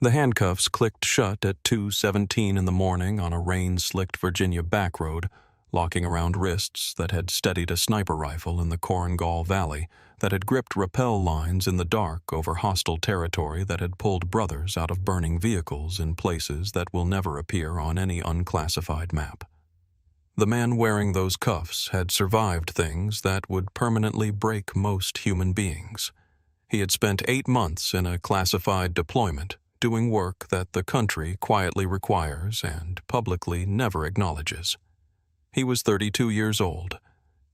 The handcuffs clicked shut at 2:17 in the morning on a rain-slicked Virginia back road, locking around wrists that had steadied a sniper rifle in the Korengal Valley, that had gripped rappel lines in the dark over hostile territory, that had pulled brothers out of burning vehicles in places that will never appear on any unclassified map. The man wearing those cuffs had survived things that would permanently break most human beings. He had spent 8 months in a classified deployment, doing work that the country quietly requires and publicly never acknowledges. He was 32 years old.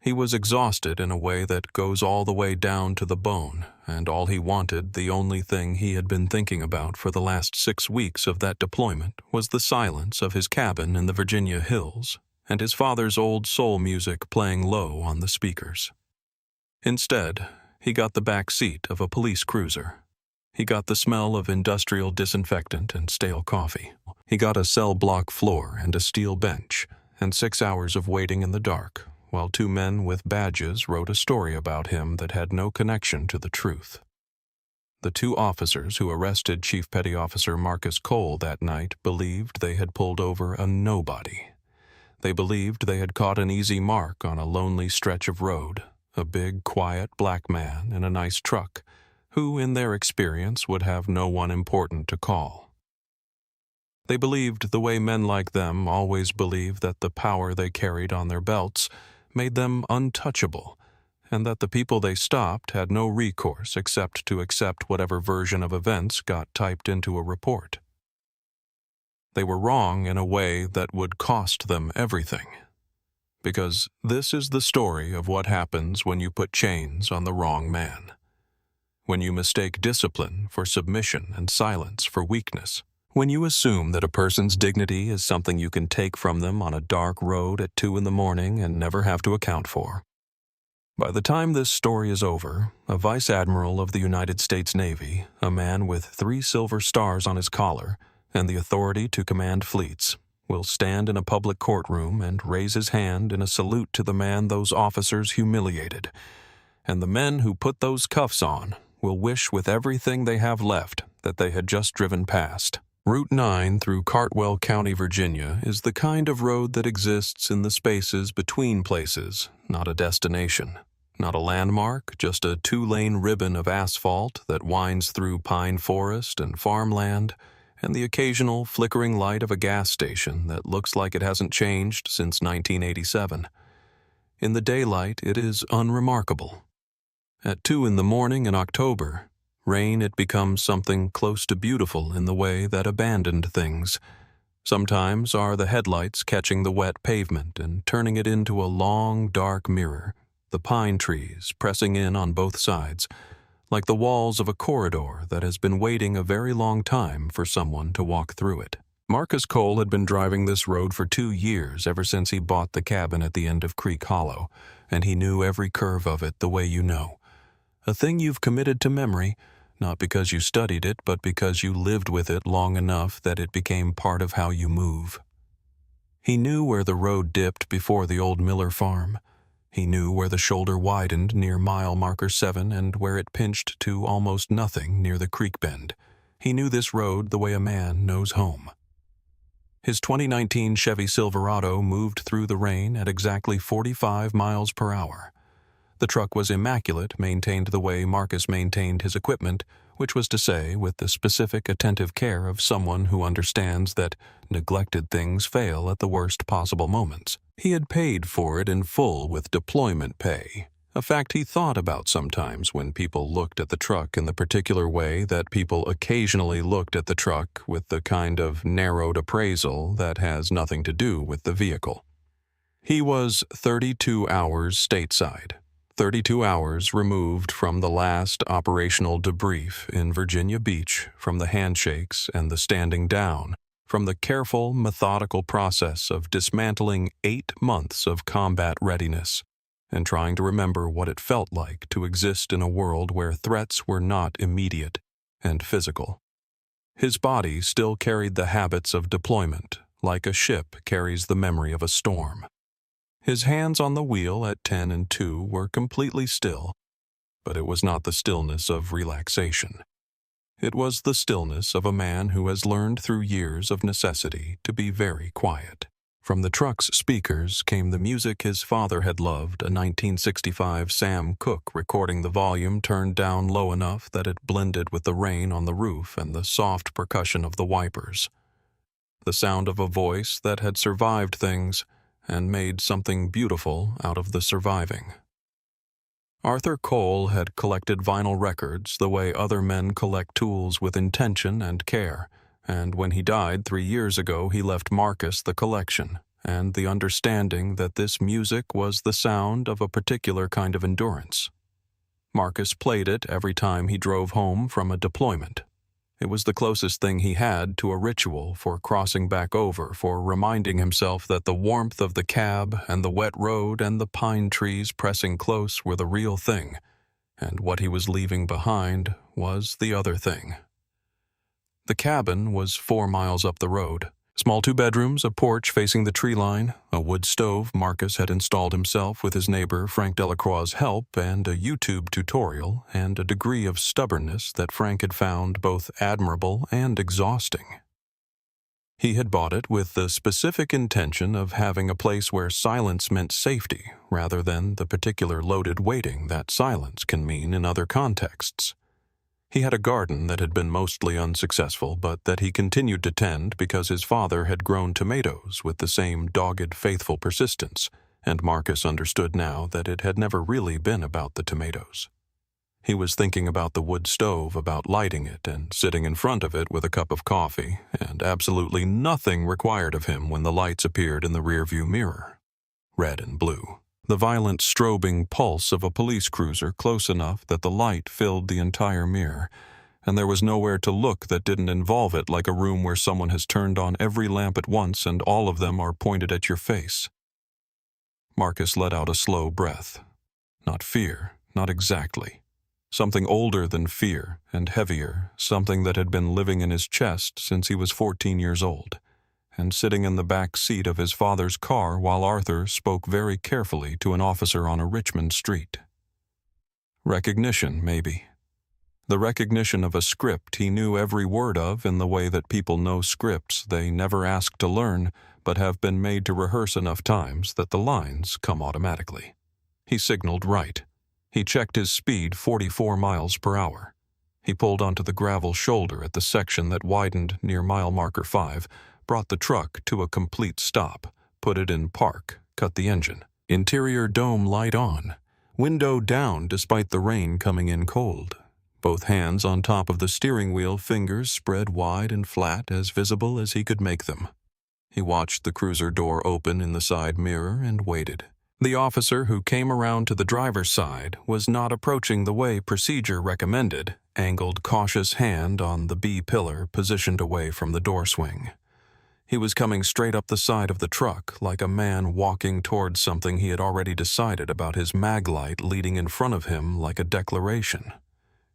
He was exhausted in a way that goes all the way down to the bone, and all he wanted, the only thing he had been thinking about for the last 6 weeks of that deployment, was the silence of his cabin in the Virginia hills and his father's old soul music playing low on the speakers. Instead, he got the back seat of a police cruiser. He got the smell of industrial disinfectant and stale coffee. He got a cell block floor and a steel bench, and 6 hours of waiting in the dark, while 2 men with badges wrote a story about him that had no connection to the truth. The 2 officers who arrested Chief Petty Officer Marcus Cole that night believed they had pulled over a nobody. They believed they had caught an easy mark on a lonely stretch of road, a big, quiet black man in a nice truck, who, in their experience, would have no one important to call. They believed the way men like them always believed that the power they carried on their belts made them untouchable, and that the people they stopped had no recourse except to accept whatever version of events got typed into a report. They were wrong in a way that would cost them everything. Because this is the story of what happens when you put chains on the wrong man. When you mistake discipline for submission and silence for weakness. When you assume that a person's dignity is something you can take from them on a dark road at 2 in the morning and never have to account for. By the time this story is over, a Vice Admiral of the United States Navy, a man with 3 silver stars on his collar, and the authority to command fleets, will stand in a public courtroom and raise his hand in a salute to the man those officers humiliated. And the men who put those cuffs on will wish with everything they have left that they had just driven past. Route 9 through Cartwell County, Virginia, is the kind of road that exists in the spaces between places, not a destination. Not a landmark, just a 2-lane ribbon of asphalt that winds through pine forest and farmland, and the occasional flickering light of a gas station that looks like it hasn't changed since 1987. In the daylight, it is unremarkable. At 2 in the morning in October, rain, it becomes something close to beautiful in the way that abandoned things. Sometimes are the headlights catching the wet pavement and turning it into a long, dark mirror, the pine trees pressing in on both sides, like the walls of a corridor that has been waiting a very long time for someone to walk through it. Marcus Cole had been driving this road for 2 years, ever since he bought the cabin at the end of Creek Hollow, and he knew every curve of it the way you know. A thing you've committed to memory, not because you studied it, but because you lived with it long enough that it became part of how you move. He knew where the road dipped before the old Miller farm. He knew where the shoulder widened near mile marker 7 and where it pinched to almost nothing near the creek bend. He knew this road the way a man knows home. His 2019 Chevy Silverado moved through the rain at exactly 45 miles per hour. The truck was immaculate, maintained the way Marcus maintained his equipment, which was to say, with the specific attentive care of someone who understands that neglected things fail at the worst possible moments. He had paid for it in full with deployment pay, a fact he thought about sometimes when people looked at the truck in the particular way that people occasionally looked at the truck, with the kind of narrowed appraisal that has nothing to do with the vehicle. He was 32 hours stateside. 32 hours removed from the last operational debrief in Virginia Beach, from the handshakes and the standing down, from the careful, methodical process of dismantling 8 months of combat readiness, and trying to remember what it felt like to exist in a world where threats were not immediate and physical. His body still carried the habits of deployment, like a ship carries the memory of a storm. His hands on the wheel at 10 and 2 were completely still, but it was not the stillness of relaxation. It was the stillness of a man who has learned through years of necessity to be very quiet. From the truck's speakers came the music his father had loved, a 1965 Sam Cooke recording, the volume turned down low enough that it blended with the rain on the roof and the soft percussion of the wipers. The sound of a voice that had survived things and made something beautiful out of the surviving. Arthur Cole had collected vinyl records the way other men collect tools, with intention and care, and when he died 3 years ago he left Marcus the collection and the understanding that this music was the sound of a particular kind of endurance. Marcus played it every time he drove home from a deployment. It was the closest thing he had to a ritual for crossing back over, for reminding himself that the warmth of the cab and the wet road and the pine trees pressing close were the real thing, and what he was leaving behind was the other thing. The cabin was 4 miles up the road. Small 2 bedrooms, a porch facing the tree line, a wood stove Marcus had installed himself with his neighbor Frank Delacroix's help, and a YouTube tutorial, and a degree of stubbornness that Frank had found both admirable and exhausting. He had bought it with the specific intention of having a place where silence meant safety, rather than the particular loaded waiting that silence can mean in other contexts. He had a garden that had been mostly unsuccessful, but that he continued to tend because his father had grown tomatoes with the same dogged, faithful persistence, and Marcus understood now that it had never really been about the tomatoes. He was thinking about the wood stove, about lighting it and sitting in front of it with a cup of coffee, and absolutely nothing required of him when the lights appeared in the rearview mirror. Red and blue. The violent strobing pulse of a police cruiser close enough that the light filled the entire mirror, and there was nowhere to look that didn't involve it, like a room where someone has turned on every lamp at once and all of them are pointed at your face. Marcus let out a slow breath. Not fear, not exactly. Something older than fear and heavier, something that had been living in his chest since he was 14 years old. And sitting in the back seat of his father's car while Arthur spoke very carefully to an officer on a Richmond street. Recognition, maybe. The recognition of a script he knew every word of, in the way that people know scripts they never ask to learn but have been made to rehearse enough times that the lines come automatically. He signaled right. He checked his speed, 44 miles per hour. He pulled onto the gravel shoulder at the section that widened near mile marker 5, brought the truck to a complete stop, put it in park, cut the engine. Interior dome light on, window down despite the rain coming in cold. Both hands on top of the steering wheel, fingers spread wide and flat, as visible as he could make them. He watched the cruiser door open in the side mirror and waited. The officer who came around to the driver's side was not approaching the way procedure recommended, angled cautious hand on the B pillar positioned away from the door swing. He was coming straight up the side of the truck, like a man walking towards something he had already decided about, his mag light leading in front of him like a declaration.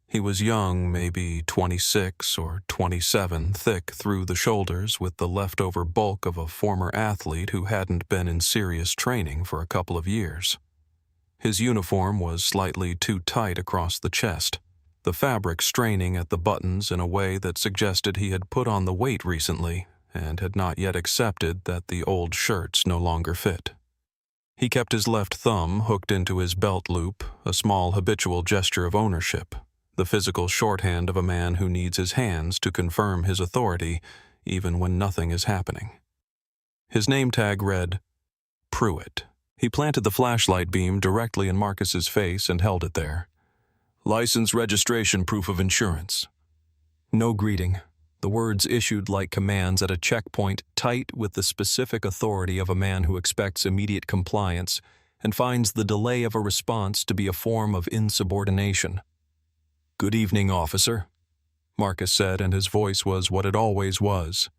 He was young, maybe 26 or 27, thick through the shoulders with the leftover bulk of a former athlete who hadn't been in serious training for a couple of years. His uniform was slightly too tight across the chest, the fabric straining at the buttons in a way that suggested he had put on the weight recently and had not yet accepted that the old shirts no longer fit. He kept his left thumb hooked into his belt loop, a small habitual gesture of ownership, the physical shorthand of a man who needs his hands to confirm his authority even when nothing is happening. His name tag read, Pruitt. He planted the flashlight beam directly in Marcus's face and held it there. License, registration, proof of insurance. No greeting. The words issued like commands at a checkpoint, tight with the specific authority of a man who expects immediate compliance and finds the delay of a response to be a form of insubordination. "Good evening, officer," Marcus said, and his voice was what it always was.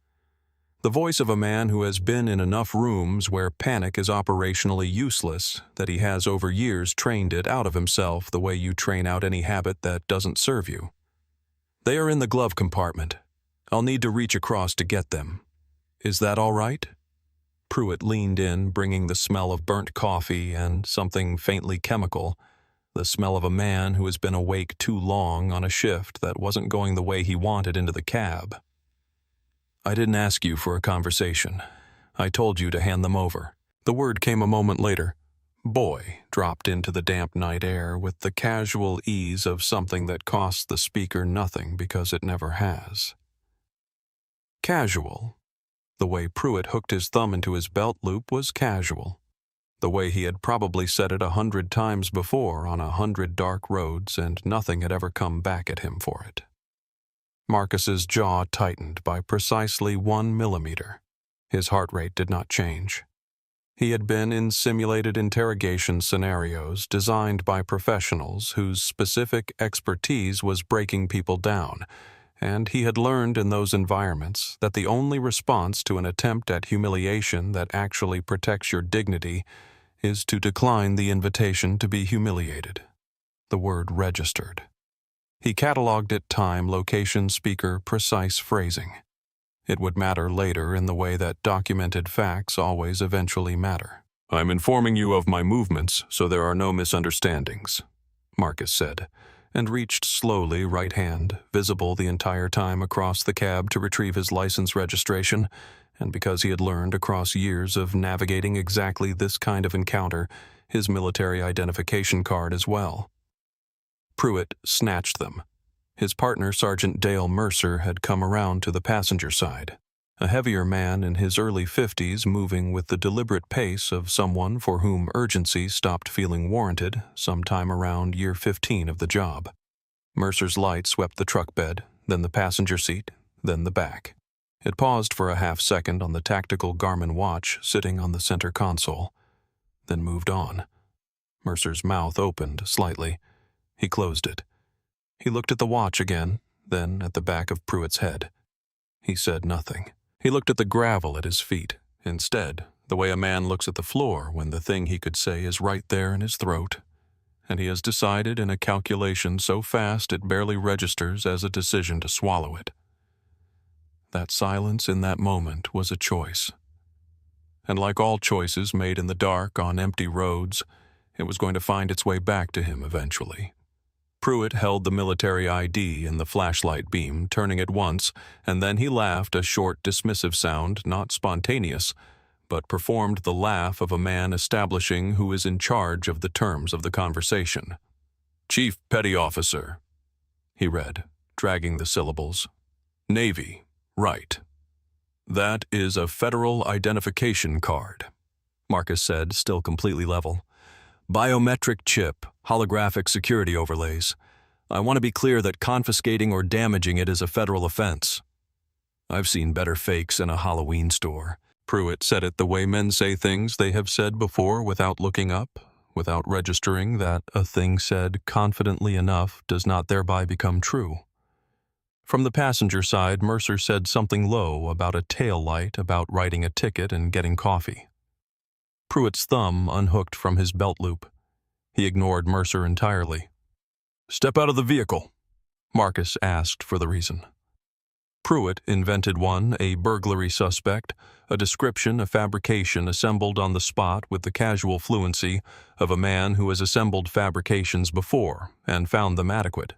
The voice of a man who has been in enough rooms where panic is operationally useless that he has over years trained it out of himself the way you train out any habit that doesn't serve you. "They are in the glove compartment. I'll need to reach across to get them. Is that all right?" Pruitt leaned in, bringing the smell of burnt coffee and something faintly chemical, the smell of a man who has been awake too long on a shift that wasn't going the way he wanted into the cab. "I didn't ask you for a conversation. I told you to hand them over." The word came a moment later. "Boy" dropped into the damp night air with the casual ease of something that costs the speaker nothing because it never has. Casual. The way Pruitt hooked his thumb into his belt loop was casual. The way he had probably said it 100 times before on 100 dark roads, and nothing had ever come back at him for it. Marcus's jaw tightened by precisely 1 millimeter. His heart rate did not change. He had been in simulated interrogation scenarios designed by professionals whose specific expertise was breaking people down, and he had learned in those environments that the only response to an attempt at humiliation that actually protects your dignity is to decline the invitation to be humiliated. The word registered. He cataloged it: time, location, speaker, precise phrasing. It would matter later in the way that documented facts always eventually matter. "I'm informing you of my movements so there are no misunderstandings," Marcus said, and reached slowly, right hand, visible the entire time, across the cab to retrieve his license registration, and because he had learned across years of navigating exactly this kind of encounter, his military identification card as well. Pruitt snatched them. His partner, Sergeant Dale Mercer, had come around to the passenger side, a heavier man in his early 50s, moving with the deliberate pace of someone for whom urgency stopped feeling warranted sometime around year 15 of the job. Mercer's light swept the truck bed, then the passenger seat, then the back. It paused for a half-second on the tactical Garmin watch sitting on the center console, then moved on. Mercer's mouth opened slightly. He closed it. He looked at the watch again, then at the back of Pruitt's head. He said nothing. He looked at the gravel at his feet, instead, the way a man looks at the floor when the thing he could say is right there in his throat, and he has decided in a calculation so fast it barely registers as a decision to swallow it. That silence in that moment was a choice. And like all choices made in the dark on empty roads, it was going to find its way back to him eventually. Pruitt held the military ID in the flashlight beam, turning it once, and then he laughed, a short, dismissive sound, not spontaneous, but performed the laugh of a man establishing who is in charge of the terms of the conversation. "Chief Petty Officer," he read, dragging the syllables. "Navy, right. That is a federal identification card," Marcus said, still completely level. "Biometric chip, holographic security overlays. I want to be clear that confiscating or damaging it is a federal offense. I've seen better fakes in a Halloween store." Pruitt said it the way men say things they have said before without looking up, without registering that a thing said confidently enough does not thereby become true. From the passenger side, Mercer said something low about a tail light, about writing a ticket and getting coffee. Pruitt's thumb unhooked from his belt loop. He ignored Mercer entirely. "Step out of the vehicle," Marcus asked for the reason. Pruitt invented one, a burglary suspect, a description, a fabrication assembled on the spot with the casual fluency of a man who has assembled fabrications before and found them adequate.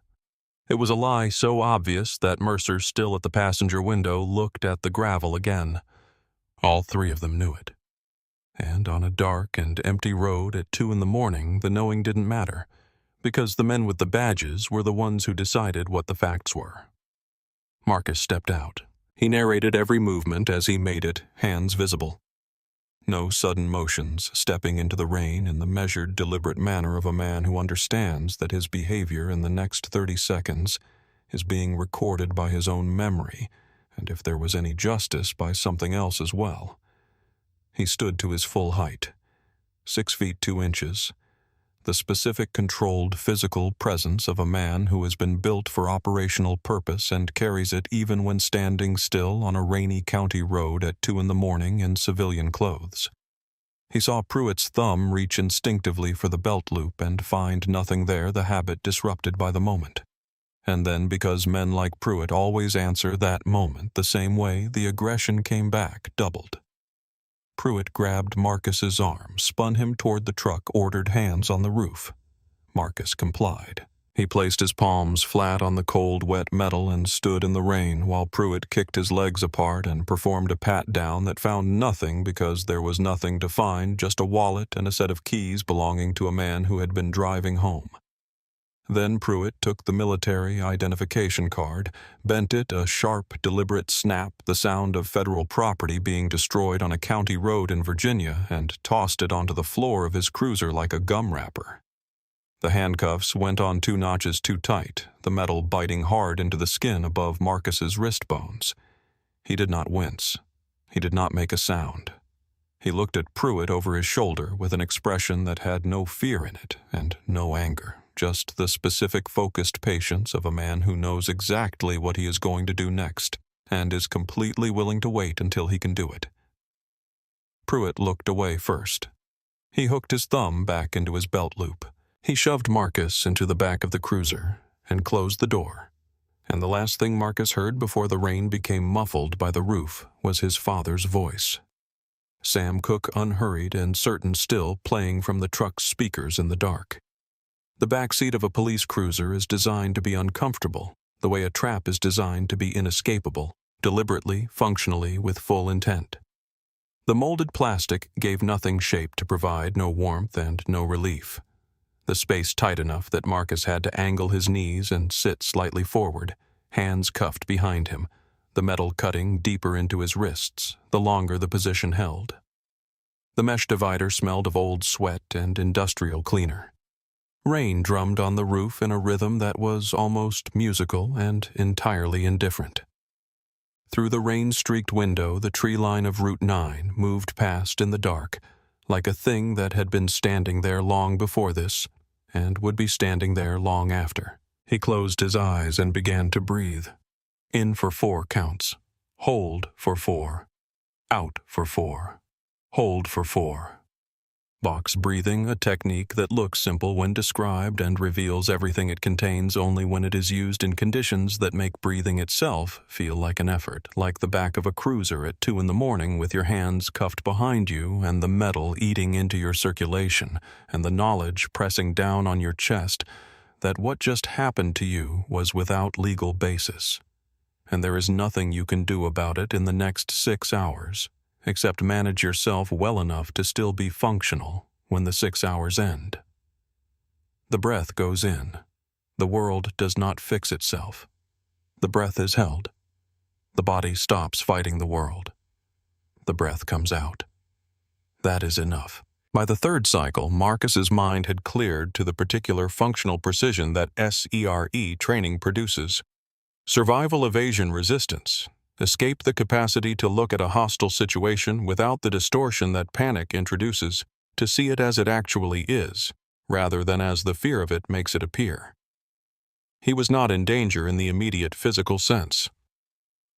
It was a lie so obvious that Mercer, still at the passenger window, looked at the gravel again. All three of them knew it. And on a dark and empty road at 2 a.m, the knowing didn't matter, because the men with the badges were the ones who decided what the facts were. Marcus stepped out. He narrated every movement as he made it, hands visible. No sudden motions, stepping into the rain in the measured, deliberate manner of a man who understands that his behavior in the next 30 seconds is being recorded by his own memory, and if there was any justice, by something else as well. He stood to his full height, 6 feet 2 inches, the specific, controlled, physical presence of a man who has been built for operational purpose and carries it even when standing still on a rainy county road at 2 a.m. in civilian clothes. He saw Pruitt's thumb reach instinctively for the belt loop and find nothing there, the habit disrupted by the moment. And then, because men like Pruitt always answer that moment the same way, the aggression came back, doubled. Pruitt grabbed Marcus's arm, spun him toward the truck, ordered hands on the roof. Marcus complied. He placed his palms flat on the cold, wet metal and stood in the rain while Pruitt kicked his legs apart and performed a pat-down that found nothing because there was nothing to find, just a wallet and a set of keys belonging to a man who had been driving home. Then Pruitt took the military identification card, bent it a sharp, deliberate snap, the sound of federal property being destroyed on a county road in Virginia, and tossed it onto the floor of his cruiser like a gum wrapper. The handcuffs went on 2 notches too tight, the metal biting hard into the skin above Marcus's wrist bones. He did not wince. He did not make a sound. He looked at Pruitt over his shoulder with an expression that had no fear in it and no anger, just the specific focused patience of a man who knows exactly what he is going to do next and is completely willing to wait until he can do it. Pruitt looked away first. He hooked his thumb back into his belt loop. He shoved Marcus into the back of the cruiser and closed the door, and the last thing Marcus heard before the rain became muffled by the roof was his father's voice. Sam Cooke, unhurried and certain still, playing from the truck's speakers in the dark. The backseat of a police cruiser is designed to be uncomfortable, the way a trap is designed to be inescapable, deliberately, functionally, with full intent. The molded plastic gave nothing shape to provide no warmth and no relief. The space tight enough that Marcus had to angle his knees and sit slightly forward, hands cuffed behind him, the metal cutting deeper into his wrists the longer the position held. The mesh divider smelled of old sweat and industrial cleaner. Rain drummed on the roof in a rhythm that was almost musical and entirely indifferent. Through the rain-streaked window, the tree line of Route 9 moved past in the dark, like a thing that had been standing there long before this, and would be standing there long after. He closed his eyes and began to breathe. In for 4 counts. Hold for 4. Out for 4. Hold for 4. Box breathing, a technique that looks simple when described and reveals everything it contains only when it is used in conditions that make breathing itself feel like an effort, like the back of a cruiser at 2 a.m. with your hands cuffed behind you and the metal eating into your circulation and the knowledge pressing down on your chest that what just happened to you was without legal basis, and there is nothing you can do about it in the next 6 hours. Except manage yourself well enough to still be functional when the 6 hours end. The breath goes in. The world does not fix itself. The breath is held. The body stops fighting the world. The breath comes out. That is enough. By the 3rd cycle, Marcus's mind had cleared to the particular functional precision that SERE training produces. Survival, evasion, resistance. Escape the capacity to look at a hostile situation without the distortion that panic introduces, to see it as it actually is, rather than as the fear of it makes it appear. He was not in danger in the immediate physical sense.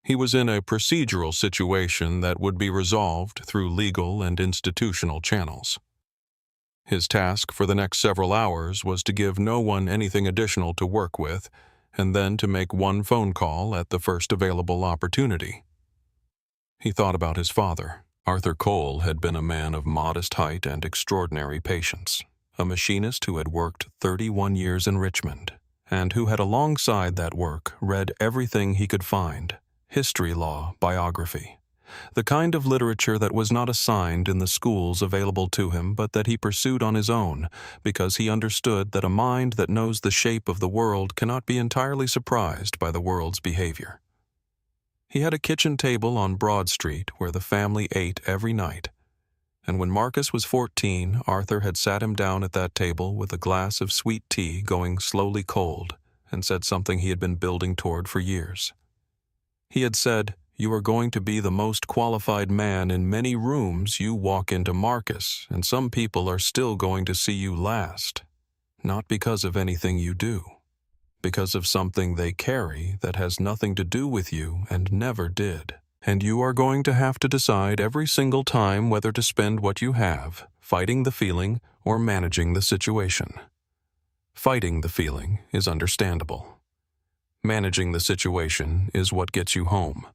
He was in a procedural situation that would be resolved through legal and institutional channels. His task for the next several hours was to give no one anything additional to work with, and then to make 1 phone call at the first available opportunity. He thought about his father. Arthur Cole had been a man of modest height and extraordinary patience, a machinist who had worked 31 years in Richmond, and who had alongside that work read everything he could find, history, law, biography, the kind of literature that was not assigned in the schools available to him but that he pursued on his own because he understood that a mind that knows the shape of the world cannot be entirely surprised by the world's behavior. He had a kitchen table on Broad Street where the family ate every night, and when Marcus was 14, Arthur had sat him down at that table with a glass of sweet tea going slowly cold and said something he had been building toward for years. He had said, "You are going to be the most qualified man in many rooms you walk into, Marcus, and some people are still going to see you last, not because of anything you do, because of something they carry that has nothing to do with you and never did. And you are going to have to decide every single time whether to spend what you have, fighting the feeling or managing the situation. Fighting the feeling is understandable. Managing the situation is what gets you home."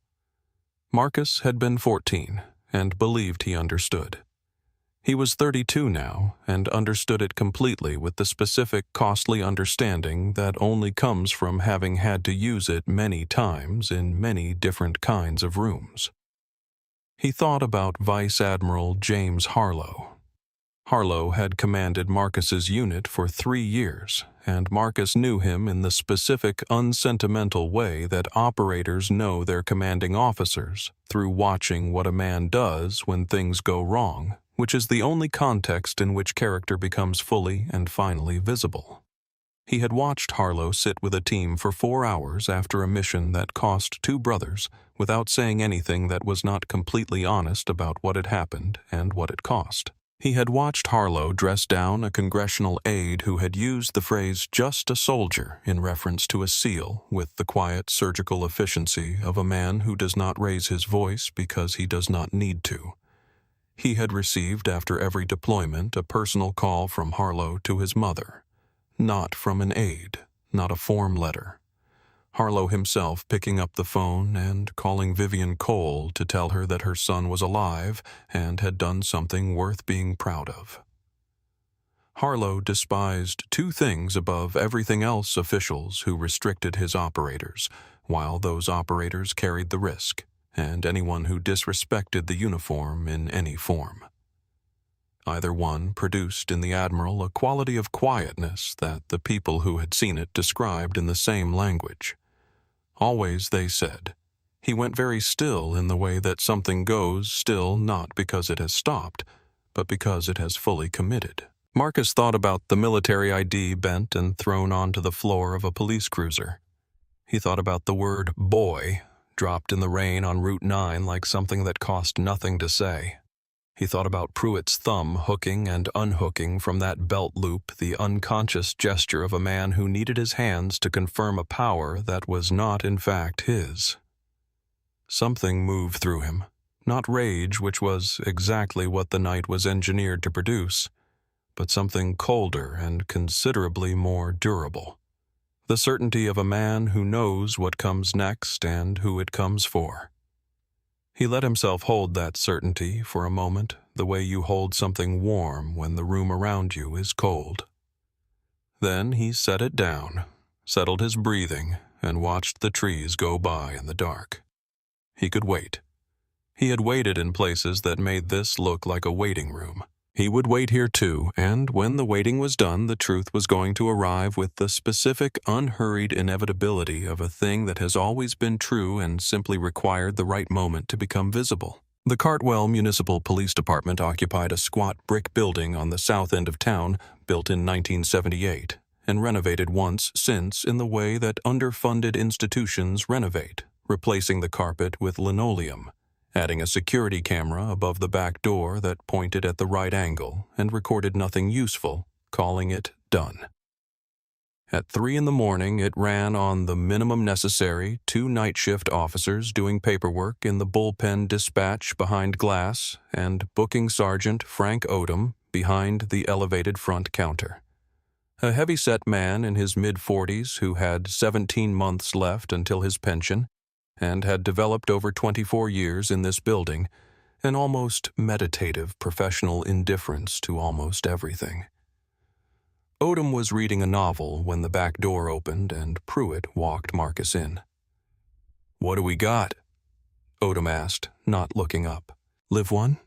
Marcus had been 14 and believed he understood. He was 32 now and understood it completely with the specific, costly understanding that only comes from having had to use it many times in many different kinds of rooms. He thought about Vice Admiral James Harlow. Harlow had commanded Marcus's unit for 3 years, and Marcus knew him in the specific, unsentimental way that operators know their commanding officers through watching what a man does when things go wrong, which is the only context in which character becomes fully and finally visible. He had watched Harlow sit with a team for 4 hours after a mission that cost 2 brothers without saying anything that was not completely honest about what had happened and what it cost. He had watched Harlow dress down a congressional aide who had used the phrase "just a soldier" in reference to a SEAL with the quiet surgical efficiency of a man who does not raise his voice because he does not need to. He had received after every deployment a personal call from Harlow to his mother, not from an aide, not a form letter. Harlow himself picking up the phone and calling Vivian Cole to tell her that her son was alive and had done something worth being proud of. Harlow despised 2 things above everything else: officials who restricted his operators, while those operators carried the risk, and anyone who disrespected the uniform in any form. Either one produced in the Admiral a quality of quietness that the people who had seen it described in the same language. Always, they said, he went very still in the way that something goes still not because it has stopped, but because it has fully committed. Marcus thought about the military ID bent and thrown onto the floor of a police cruiser. He thought about the word "boy" dropped in the rain on Route 9 like something that cost nothing to say. He thought about Pruitt's thumb hooking and unhooking from that belt loop the unconscious gesture of a man who needed his hands to confirm a power that was not in fact his. Something moved through him, not rage, which was exactly what the night was engineered to produce, but something colder and considerably more durable. The certainty of a man who knows what comes next and who it comes for. He let himself hold that certainty for a moment, the way you hold something warm when the room around you is cold. Then he set it down, settled his breathing, and watched the trees go by in the dark. He could wait. He had waited in places that made this look like a waiting room. He would wait here too, and when the waiting was done, the truth was going to arrive with the specific, unhurried inevitability of a thing that has always been true and simply required the right moment to become visible. The Cartwell Municipal Police Department occupied a squat brick building on the south end of town, built in 1978, and renovated once since in the way that underfunded institutions renovate, replacing the carpet with linoleum, adding a security camera above the back door that pointed at the right angle and recorded nothing useful, calling it done. At 3 a.m, it ran on the minimum necessary, 2 night shift officers doing paperwork in the bullpen dispatch behind glass and booking Sergeant Frank Odom behind the elevated front counter. A heavy-set man in his mid-40s who had 17 months left until his pension, and had developed over 24 years in this building an almost meditative professional indifference to almost everything. Odom was reading a novel when the back door opened and Pruitt walked Marcus in. "What do we got?" Odom asked, not looking up. "Live one?"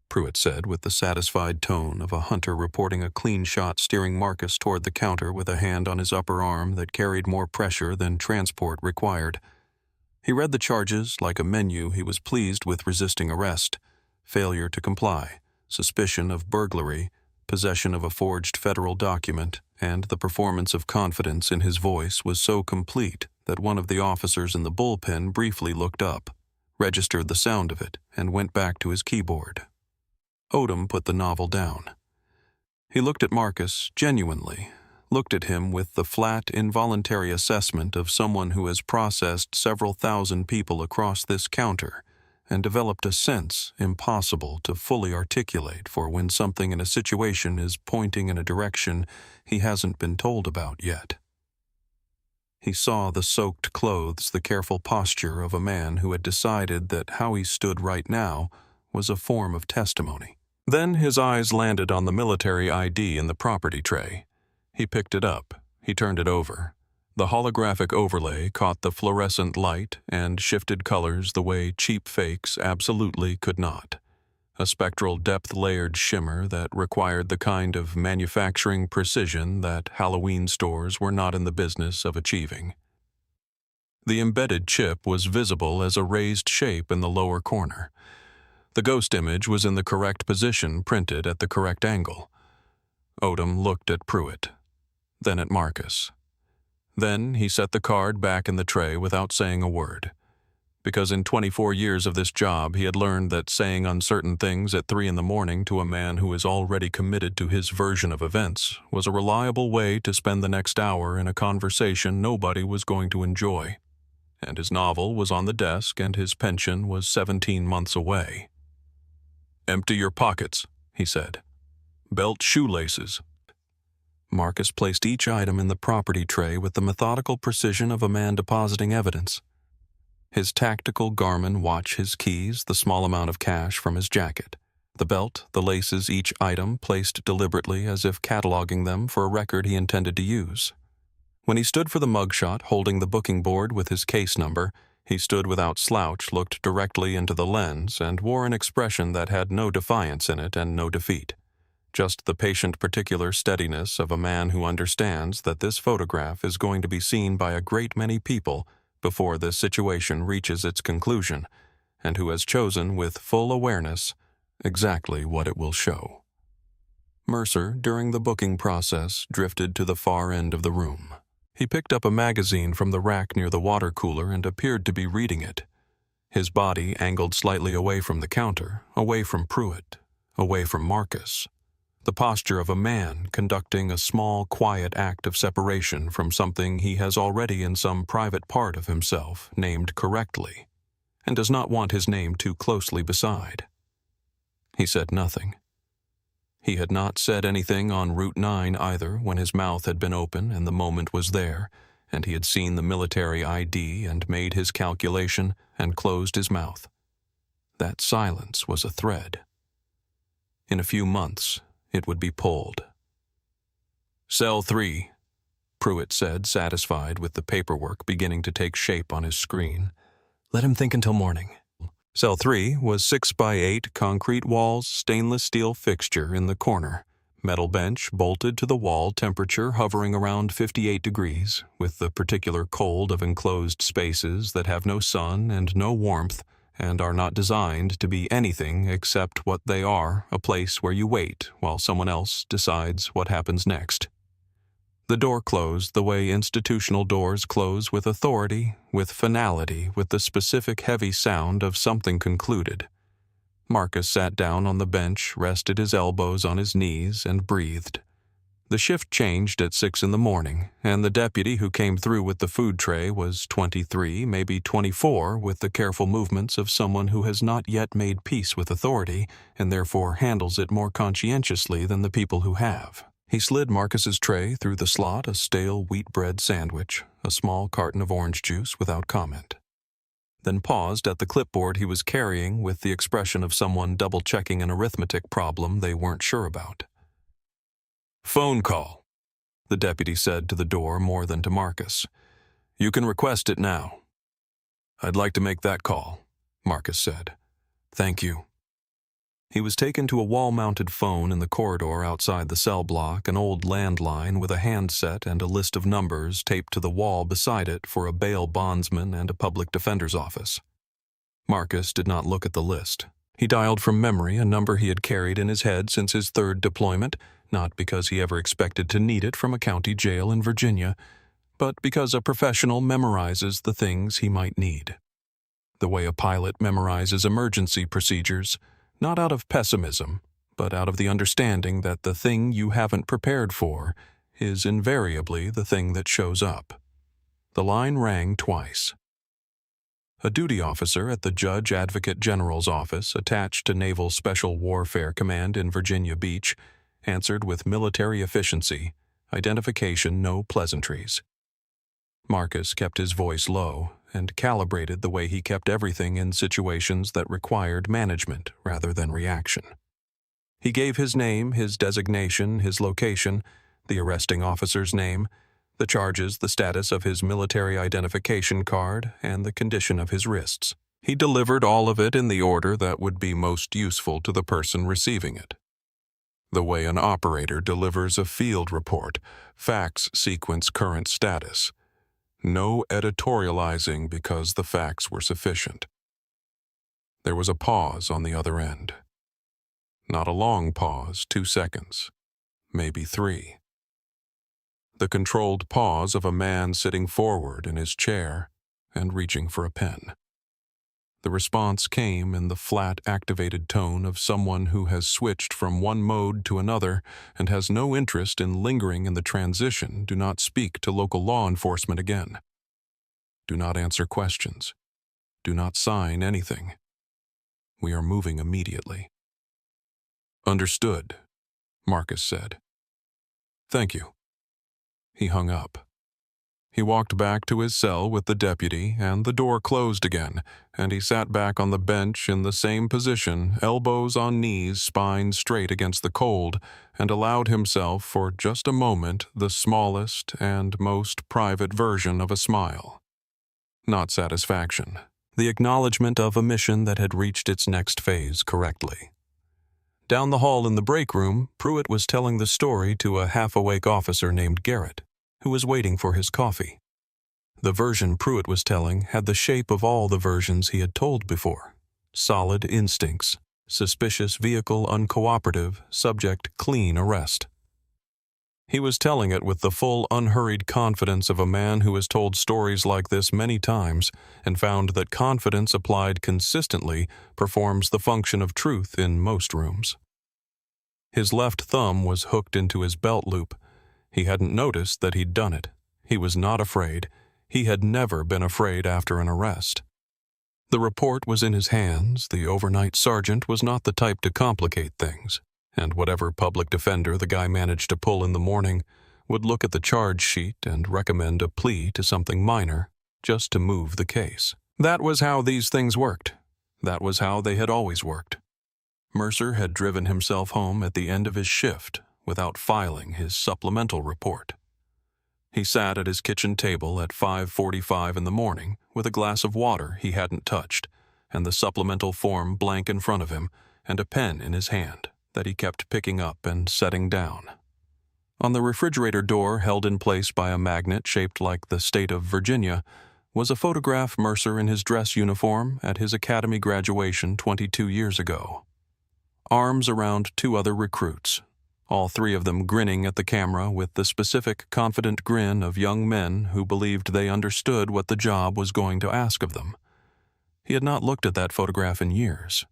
Pruitt said with the satisfied tone of a hunter reporting a clean shot, steering Marcus toward the counter with a hand on his upper arm that carried more pressure than transport required. He read the charges like a menu. He was pleased with resisting arrest, failure to comply, suspicion of burglary, possession of a forged federal document, and the performance of confidence in his voice was so complete that one of the officers in the bullpen briefly looked up, registered the sound of it, and went back to his keyboard. Odom put the novel down. He looked at Marcus genuinely, looked at him with the flat, involuntary assessment of someone who has processed several thousand people across this counter and developed a sense impossible to fully articulate for when something in a situation is pointing in a direction he hasn't been told about yet. He saw the soaked clothes, the careful posture of a man who had decided that how he stood right now was a form of testimony. Then his eyes landed on the military ID in the property tray. He picked it up. He turned it over. The holographic overlay caught the fluorescent light and shifted colors the way cheap fakes absolutely could not. A spectral depth-layered shimmer that required the kind of manufacturing precision that Halloween stores were not in the business of achieving. The embedded chip was visible as a raised shape in the lower corner. The ghost image was in the correct position, printed at the correct angle. Odom looked at Pruitt, then at Marcus. Then he set the card back in the tray without saying a word, because in 24 years of this job he had learned that saying uncertain things at 3 a.m. to a man who is already committed to his version of events was a reliable way to spend the next hour in a conversation nobody was going to enjoy. And his novel was on the desk and his pension was 17 months away. "Empty your pockets," he said. "Belt shoelaces." Marcus placed each item in the property tray with the methodical precision of a man depositing evidence. His tactical Garmin watch, his keys, the small amount of cash from his jacket. The belt, the laces, each item placed deliberately as if cataloging them for a record he intended to use. When he stood for the mugshot, holding the booking board with his case number, he stood without slouch, looked directly into the lens, and wore an expression that had no defiance in it and no defeat. Just the patient particular steadiness of a man who understands that this photograph is going to be seen by a great many people before this situation reaches its conclusion, and who has chosen with full awareness exactly what it will show. Mercer, during the booking process, drifted to the far end of the room. He picked up a magazine from the rack near the water cooler and appeared to be reading it. His body angled slightly away from the counter, away from Pruitt, away from Marcus. The posture of a man conducting a small, quiet act of separation from something he has already in some private part of himself named correctly, and does not want his name too closely beside. He said nothing. He had not said anything on Route 9 either when his mouth had been open and the moment was there, and he had seen the military ID and made his calculation and closed his mouth. That silence was a thread. In a few months, it would be pulled. "Cell 3, Pruitt said, satisfied with the paperwork beginning to take shape on his screen. "Let him think until morning." Cell 3 was 6x8 concrete walls, stainless steel fixture in the corner, metal bench bolted to the wall, temperature hovering around 58 degrees, with the particular cold of enclosed spaces that have no sun and no warmth, and are not designed to be anything except what they are, a place where you wait while someone else decides what happens next. The door closed the way institutional doors close, with authority, with finality, with the specific heavy sound of something concluded. Marcus sat down on the bench, rested his elbows on his knees, and breathed. The shift changed at 6 a.m, and the deputy who came through with the food tray was 23, maybe 24, with the careful movements of someone who has not yet made peace with authority, and therefore handles it more conscientiously than the people who have. He slid Marcus's tray through the slot, a stale wheat bread sandwich, a small carton of orange juice, without comment. Then paused at the clipboard he was carrying with the expression of someone double-checking an arithmetic problem they weren't sure about. "Phone call," the deputy said to the door more than to Marcus. "You can request it now." "I'd like to make that call," Marcus said. "Thank you." He was taken to a wall-mounted phone in the corridor outside the cell block, an old landline with a handset and a list of numbers taped to the wall beside it for a bail bondsman and a public defender's office. Marcus did not look at the list. He dialed from memory a number he had carried in his head since his 3rd deployment, not because he ever expected to need it from a county jail in Virginia, but because a professional memorizes the things he might need. The way a pilot memorizes emergency procedures, not out of pessimism, but out of the understanding that the thing you haven't prepared for is invariably the thing that shows up. The line rang twice. A duty officer at the Judge Advocate General's office, attached to Naval Special Warfare Command in Virginia Beach, answered with military efficiency, identification, no pleasantries. Marcus kept his voice low and calibrated the way he kept everything in situations that required management rather than reaction. He gave his name, his designation, his location, the arresting officer's name, the charges, the status of his military identification card, and the condition of his wrists. He delivered all of it in the order that would be most useful to the person receiving it. The way an operator delivers a field report, facts sequence current status. No editorializing because the facts were sufficient. There was a pause on the other end. Not a long pause, 2 seconds, maybe 3. The controlled pause of a man sitting forward in his chair and reaching for a pen. The response came in the flat, activated tone of someone who has switched from one mode to another and has no interest in lingering in the transition. Do not speak to local law enforcement again. Do not answer questions. Do not sign anything. We are moving immediately. Understood, Marcus said. Thank you. He hung up. He walked back to his cell with the deputy, and the door closed again, and he sat back on the bench in the same position, elbows on knees, spine straight against the cold, and allowed himself for just a moment the smallest and most private version of a smile. Not satisfaction. The acknowledgement of a mission that had reached its next phase correctly. Down the hall in the break room, Pruitt was telling the story to a half-awake officer named Garrett, who was waiting for his coffee. The version Pruitt was telling had the shape of all the versions he had told before. Solid instincts, suspicious vehicle uncooperative, subject clean arrest. He was telling it with the full, unhurried confidence of a man who has told stories like this many times and found that confidence applied consistently performs the function of truth in most rooms. His left thumb was hooked into his belt loop. He hadn't noticed that he'd done it. He was not afraid. He had never been afraid after an arrest. The report was in his hands. The overnight sergeant was not the type to complicate things, and whatever public defender the guy managed to pull in the morning would look at the charge sheet and recommend a plea to something minor just to move the case. That was how these things worked. That was how they had always worked. Mercer had driven himself home at the end of his shift without filing his supplemental report. He sat at his kitchen table at 5:45 in the morning with a glass of water he hadn't touched, and the supplemental form blank in front of him, and a pen in his hand that he kept picking up and setting down. On the refrigerator door, held in place by a magnet shaped like the state of Virginia, was a photograph Mercer in his dress uniform at his academy graduation 22 years ago. Arms around 2 other recruits, all 3 of them grinning at the camera with the specific, confident grin of young men who believed they understood what the job was going to ask of them. He had not looked at that photograph in years.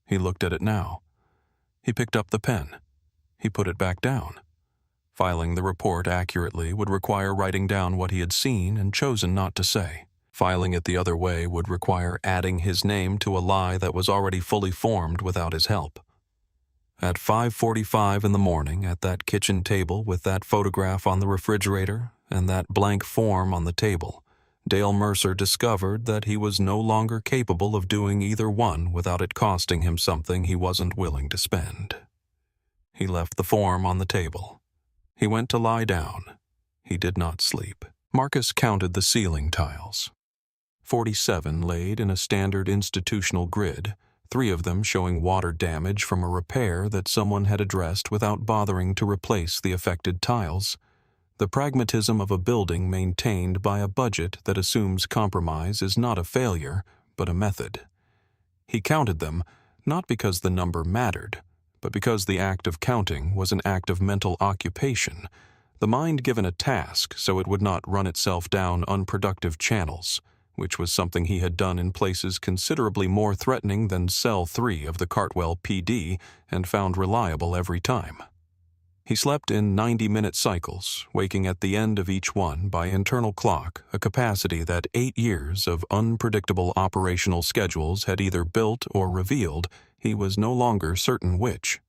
He looked at it now. He picked up the pen. He put it back down. Filing the report accurately would require writing down what he had seen and chosen not to say. Filing it the other way would require adding his name to a lie that was already fully formed without his help. At 5:45 in the morning, at that kitchen table with that photograph on the refrigerator and that blank form on the table, Dale Mercer discovered that he was no longer capable of doing either one without it costing him something he wasn't willing to spend. He left the form on the table. He went to lie down. He did not sleep. Marcus counted the ceiling tiles. 47 laid in a standard institutional grid, 3 of them showing water damage from a repair that someone had addressed without bothering to replace the affected tiles. The pragmatism of a building maintained by a budget that assumes compromise is not a failure, but a method. He counted them, not because the number mattered, but because the act of counting was an act of mental occupation, the mind given a task so it would not run itself down unproductive channels, which was something he had done in places considerably more threatening than Cell 3 of the Cartwell PD and found reliable every time. He slept in 90-minute cycles, waking at the end of each one by internal clock, a capacity that 8 years of unpredictable operational schedules had either built or revealed. He was no longer certain which.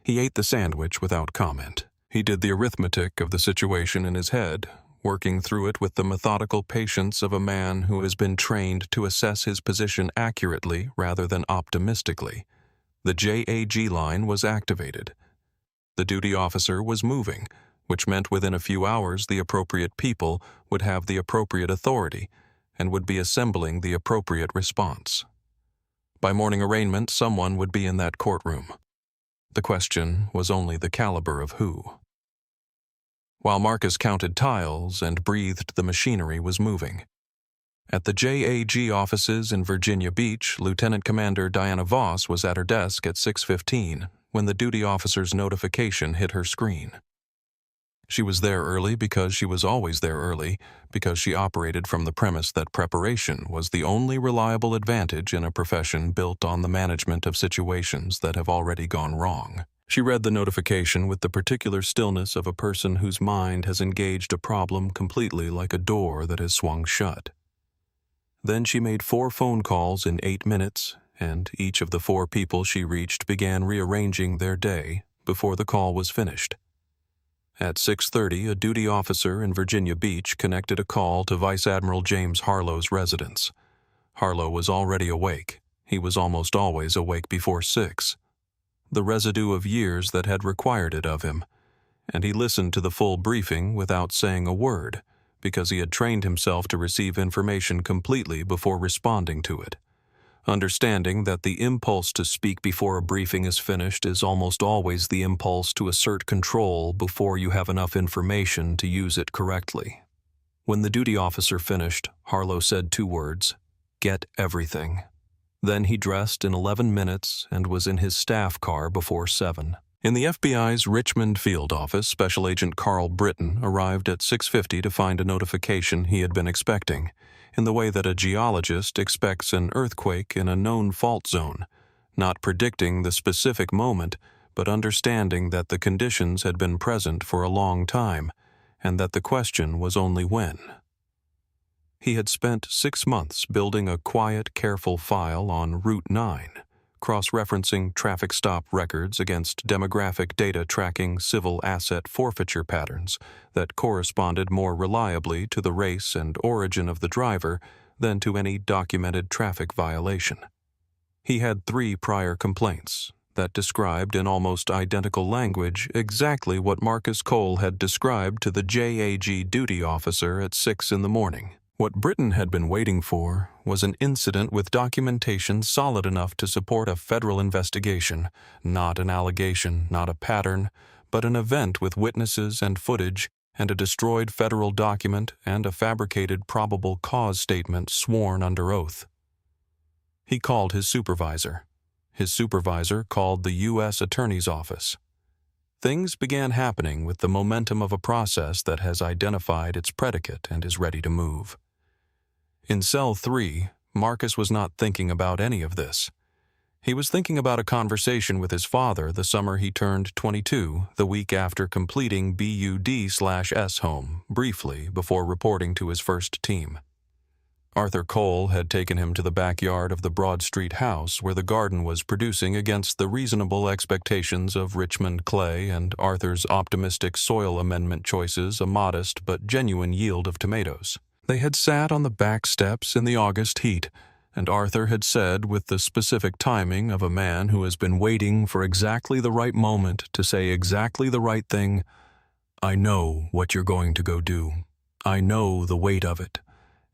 He ate the sandwich without comment. He did the arithmetic of the situation in his head, working through it with the methodical patience of a man who has been trained to assess his position accurately rather than optimistically. The JAG line was activated. The duty officer was moving, which meant within a few hours the appropriate people would have the appropriate authority and would be assembling the appropriate response. By morning arraignment, someone would be in that courtroom. The question was only the caliber of who. While Marcus counted tiles and breathed, the machinery was moving. At the JAG offices in Virginia Beach, Lieutenant Commander Diana Voss was at her desk at 6:15 when the duty officer's notification hit her screen. She was there early because she was always there early, because she operated from the premise that preparation was the only reliable advantage in a profession built on the management of situations that have already gone wrong. She read the notification with the particular stillness of a person whose mind has engaged a problem completely like a door that has swung shut. Then she made 4 phone calls in 8 minutes, and each of the 4 people she reached began rearranging their day before the call was finished. At 6:30, a duty officer in Virginia Beach connected a call to Vice Admiral James Harlow's residence. Harlow was already awake. He was almost always awake before 6. The residue of years that had required it of him, and he listened to the full briefing without saying a word, because he had trained himself to receive information completely before responding to it, understanding that the impulse to speak before a briefing is finished is almost always the impulse to assert control before you have enough information to use it correctly. When the duty officer finished, Harlow said 2 words, "Get everything." Then he dressed in 11 minutes and was in his staff car before 7. In the FBI's Richmond field office, Special Agent Carl Britton arrived at 6:50 to find a notification he had been expecting, in the way that a geologist expects an earthquake in a known fault zone, not predicting the specific moment, but understanding that the conditions had been present for a long time, and that the question was only when. He had spent 6 months building a quiet, careful file on Route 9, cross-referencing traffic stop records against demographic data tracking civil asset forfeiture patterns that corresponded more reliably to the race and origin of the driver than to any documented traffic violation. He had 3 prior complaints that described in almost identical language exactly what Marcus Cole had described to the JAG duty officer at 6 in the morning. What Britain had been waiting for was an incident with documentation solid enough to support a federal investigation, not an allegation, not a pattern, but an event with witnesses and footage and a destroyed federal document and a fabricated probable cause statement sworn under oath. He called his supervisor. His supervisor called the U.S. Attorney's Office. Things began happening with the momentum of a process that has identified its predicate and is ready to move. In Cell 3, Marcus was not thinking about any of this. He was thinking about a conversation with his father the summer he turned 22, the week after completing BUD/S home, briefly before reporting to his first team. Arthur Cole had taken him to the backyard of the Broad Street house where the garden was producing against the reasonable expectations of Richmond clay and Arthur's optimistic soil amendment choices a modest but genuine yield of tomatoes. They had sat on the back steps in the August heat, and Arthur had said with the specific timing of a man who has been waiting for exactly the right moment to say exactly the right thing, "I know what you're going to go do. I know the weight of it.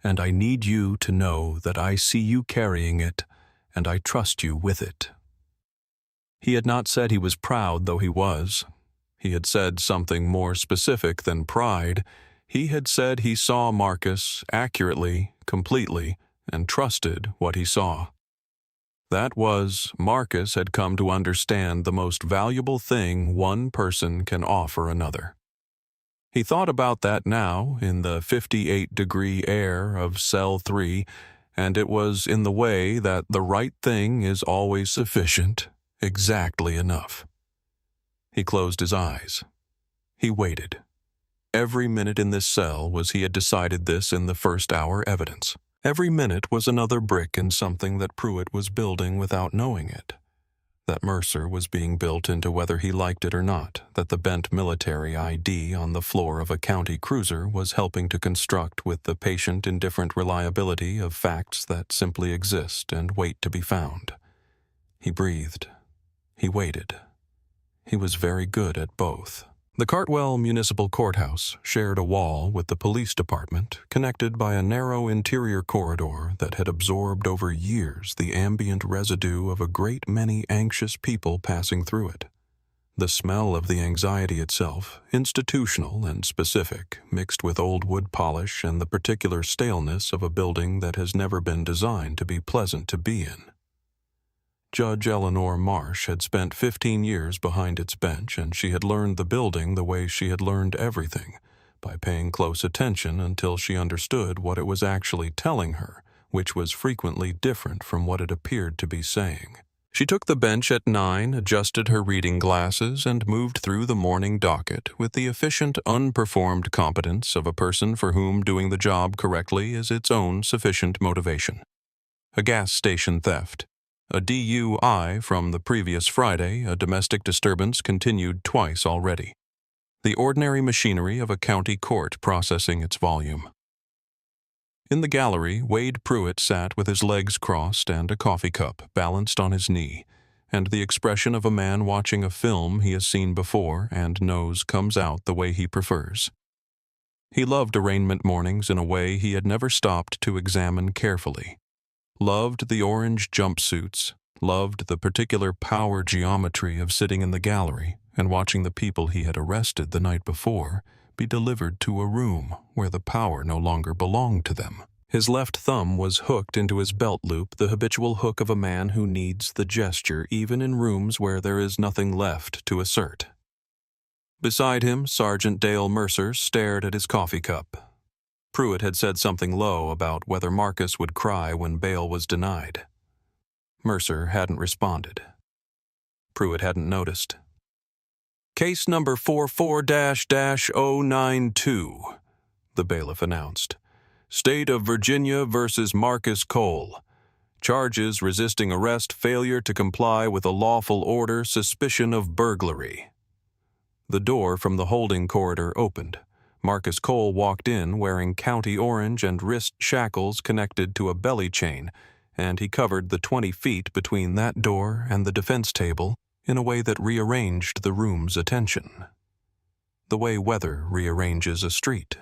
And I need you to know that I see you carrying it, and I trust you with it." He had not said he was proud, though he was. He had said something more specific than pride. He had said he saw Marcus accurately, completely, and trusted what he saw. That was, Marcus had come to understand the most valuable thing one person can offer another. He thought about that now in the 58-degree air of Cell 3, and it was in the way that the right thing is always sufficient, exactly enough. He closed his eyes. He waited. Every minute in this cell was he had decided this in the first hour evidence. Every minute was another brick in something that Pruitt was building without knowing it. That Mercer was being built into whether he liked it or not, that the bent military ID on the floor of a county cruiser was helping to construct with the patient indifferent reliability of facts that simply exist and wait to be found. He breathed. He waited. He was very good at both. The Cartwell Municipal Courthouse shared a wall with the police department, connected by a narrow interior corridor that had absorbed over years the ambient residue of a great many anxious people passing through it. The smell of the anxiety itself, institutional and specific, mixed with old wood polish and the particular staleness of a building that has never been designed to be pleasant to be in. Judge Eleanor Marsh had spent 15 years behind its bench, and she had learned the building the way she had learned everything, by paying close attention until she understood what it was actually telling her, which was frequently different from what it appeared to be saying. She took the bench at 9, adjusted her reading glasses, and moved through the morning docket with the efficient, unperformed competence of a person for whom doing the job correctly is its own sufficient motivation. A gas station theft. A DUI from the previous Friday, a domestic disturbance continued twice already. The ordinary machinery of a county court processing its volume. In the gallery, Wade Pruitt sat with his legs crossed and a coffee cup balanced on his knee, and the expression of a man watching a film he has seen before and knows comes out the way he prefers. He loved arraignment mornings in a way he had never stopped to examine carefully. Loved the orange jumpsuits, loved the particular power geometry of sitting in the gallery and watching the people he had arrested the night before be delivered to a room where the power no longer belonged to them. His left thumb was hooked into his belt loop, the habitual hook of a man who needs the gesture even in rooms where there is nothing left to assert. Beside him, Sergeant Dale Mercer stared at his coffee cup. Pruitt had said something low about whether Marcus would cry when bail was denied. Mercer hadn't responded. Pruitt hadn't noticed. "Case number 44-092, the bailiff announced. State of Virginia versus Marcus Cole. Charges resisting arrest, failure to comply with a lawful order, suspicion of burglary." The door from the holding corridor opened. Marcus Cole walked in wearing county orange and wrist shackles connected to a belly chain, and he covered the 20 feet between that door and the defense table in a way that rearranged the room's attention. The way weather rearranges a street.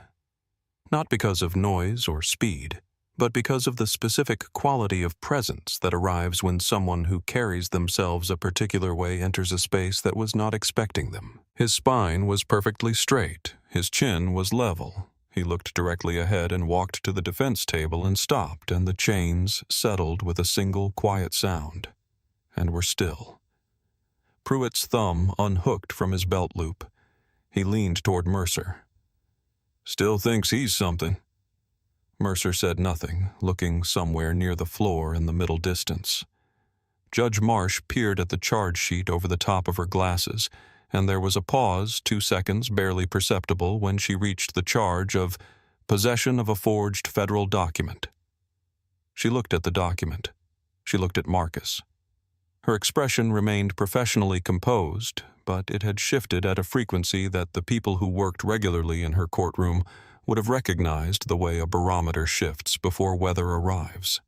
Not because of noise or speed, but because of the specific quality of presence that arrives when someone who carries themselves a particular way enters a space that was not expecting them. His spine was perfectly straight. His chin was level. He looked directly ahead and walked to the defense table and stopped, and the chains settled with a single quiet sound, and were still. Pruitt's thumb unhooked from his belt loop. He leaned toward Mercer. "Still thinks he's something." Mercer said nothing, looking somewhere near the floor in the middle distance. Judge Marsh peered at the charge sheet over the top of her glasses, and there was a pause, 2 seconds barely perceptible, when she reached the charge of possession of a forged federal document. She looked at the document. She looked at Marcus. Her expression remained professionally composed, but it had shifted at a frequency that the people who worked regularly in her courtroom would have recognized the way a barometer shifts before weather arrives.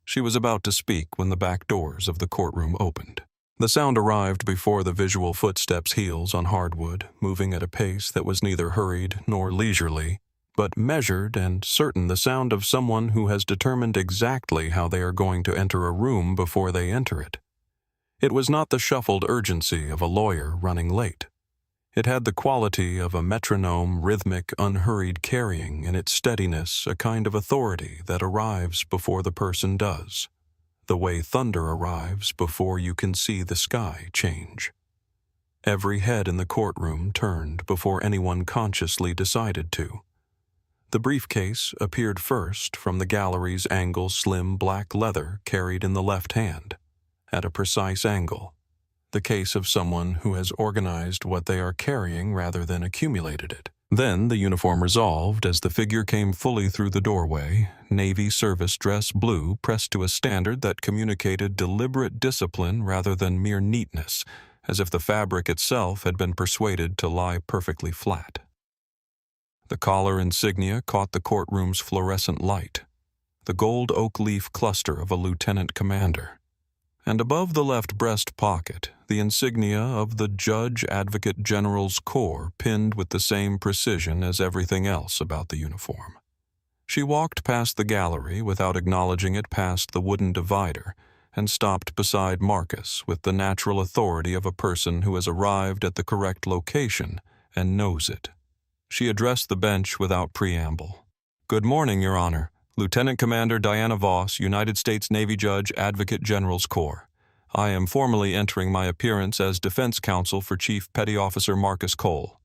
She was about to speak when the back doors of the courtroom opened. The sound arrived before the visual footsteps' heels on hardwood, moving at a pace that was neither hurried nor leisurely, but measured and certain, the sound of someone who has determined exactly how they are going to enter a room before they enter it. It was not the shuffled urgency of a lawyer running late. It had the quality of a metronome, rhythmic, unhurried carrying in its steadiness a kind of authority that arrives before the person does, the way thunder arrives before you can see the sky change. Every head in the courtroom turned before anyone consciously decided to. The briefcase appeared first from the gallery's angle, slim black leather carried in the left hand, at a precise angle. The case of someone who has organized what they are carrying rather than accumulated it. Then the uniform resolved as the figure came fully through the doorway, navy service dress blue pressed to a standard that communicated deliberate discipline rather than mere neatness, as if the fabric itself had been persuaded to lie perfectly flat. The collar insignia caught the courtroom's fluorescent light, the gold oak leaf cluster of a lieutenant commander. and above the left breast pocket, the insignia of the Judge Advocate General's Corps pinned with the same precision as everything else about the uniform. She walked past the gallery without acknowledging it, past the wooden divider, and stopped beside Marcus with the natural authority of a person who has arrived at the correct location and knows it. She addressed the bench without preamble. "Good morning, Your Honor. Lieutenant Commander Diana Voss, United States Navy Judge Advocate General's Corps. I am formally entering my appearance as defense counsel for Chief Petty Officer Marcus Cole."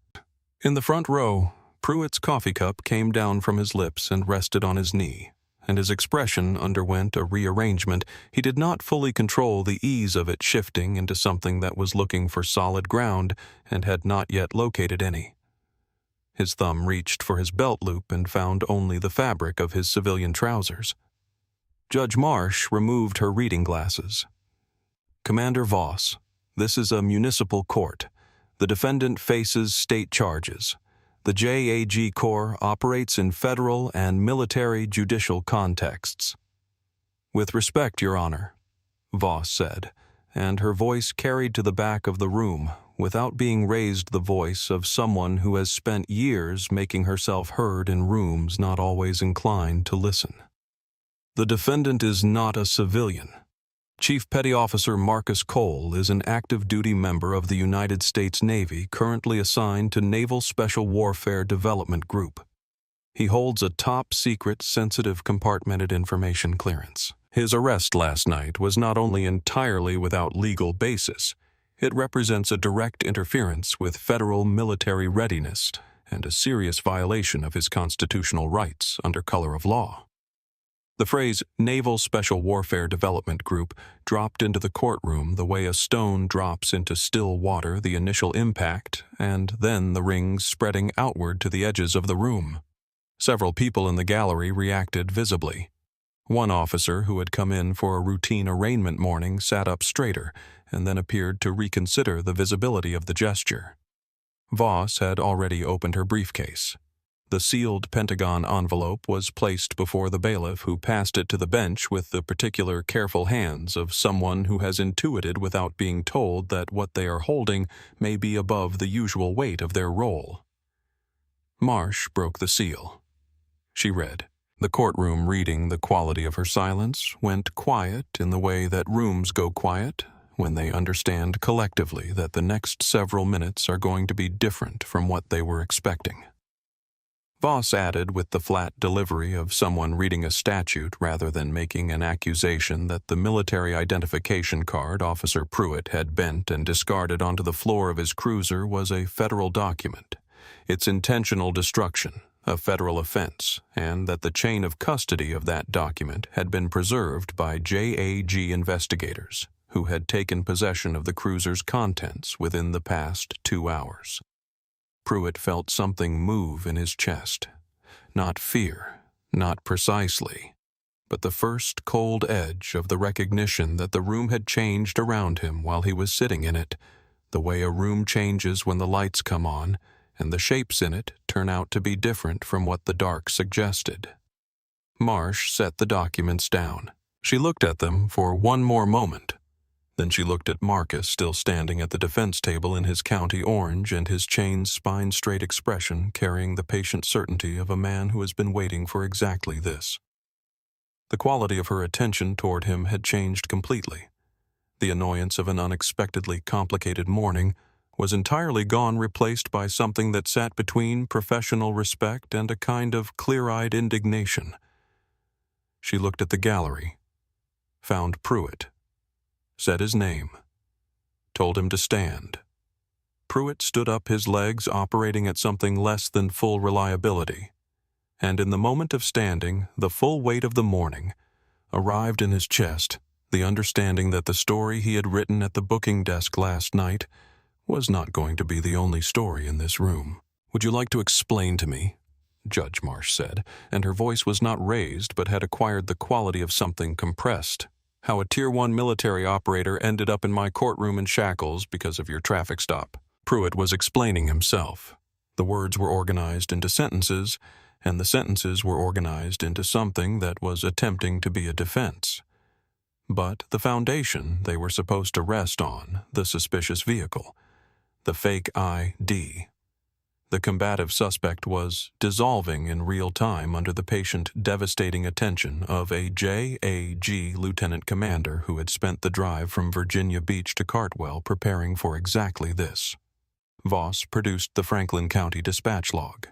In the front row, Pruitt's coffee cup came down from his lips and rested on his knee, and his expression underwent a rearrangement. He did not fully control the ease of it shifting into something that was looking for solid ground and had not yet located any. His thumb reached for his belt loop and found only the fabric of his civilian trousers. Judge Marsh removed her reading glasses. "Commander Voss, this is a municipal court. The defendant faces state charges. The JAG Corps operates in federal and military judicial contexts." "With respect, Your Honor," Voss said, and her voice carried to the back of the room, without being raised the voice of someone who has spent years making herself heard in rooms not always inclined to listen. "The defendant is not a civilian. Chief Petty Officer Marcus Cole is an active-duty member of the United States Navy currently assigned to Naval Special Warfare Development Group. He holds a top-secret, sensitive compartmented information clearance. His arrest last night was not only entirely without legal basis, it represents a direct interference with federal military readiness and a serious violation of his constitutional rights under color of law." The phrase Naval Special Warfare Development Group dropped into the courtroom the way a stone drops into still water, the initial impact, and then the rings spreading outward to the edges of the room. Several people in the gallery reacted visibly. One officer who had come in for a routine arraignment morning sat up straighter and then appeared to reconsider the visibility of the gesture. Voss had already opened her briefcase. The sealed Pentagon envelope was placed before the bailiff, who passed it to the bench with the particular careful hands of someone who has intuited without being told that what they are holding may be above the usual weight of their role. Marsh broke the seal. She read. The courtroom, reading the quality of her silence, went quiet in the way that rooms go quiet when they understand collectively that the next several minutes are going to be different from what they were expecting. Voss added with the flat delivery of someone reading a statute rather than making an accusation that the military identification card Officer Pruitt had bent and discarded onto the floor of his cruiser was a federal document, its intentional destruction a federal offense, and that the chain of custody of that document had been preserved by JAG investigators who had taken possession of the cruiser's contents within the past 2 hours. Pruitt felt something move in his chest. Not fear, not precisely, but the first cold edge of the recognition that the room had changed around him while he was sitting in it, the way a room changes when the lights come on, and the shapes in it turn out to be different from what the dark suggested. Marsh set the documents down. She looked at them for one more moment. Then she looked at Marcus, still standing at the defense table in his county orange and his chained, spine-straight expression carrying the patient certainty of a man who has been waiting for exactly this. The quality of her attention toward him had changed completely. The annoyance of an unexpectedly complicated morning was entirely gone, replaced by something that sat between professional respect and a kind of clear-eyed indignation. She looked at the gallery, found Pruitt, said his name, told him to stand. Pruitt stood up, his legs operating at something less than full reliability, and in the moment of standing, the full weight of the morning arrived in his chest, the understanding that the story he had written at the booking desk last night was not going to be the only story in this room. "Would you like to explain to me?" Judge Marsh said, and her voice was not raised but had acquired the quality of something compressed. "How a Tier 1 military operator ended up in my courtroom in shackles because of your traffic stop." Pruitt was explaining himself. The words were organized into sentences, and the sentences were organized into something that was attempting to be a defense. But the foundation they were supposed to rest on, the suspicious vehicle, the fake ID. The combative suspect was dissolving in real time under the patient, devastating attention of a JAG lieutenant commander who had spent the drive from Virginia Beach to Cartwell preparing for exactly this. Voss produced the Franklin County dispatch log.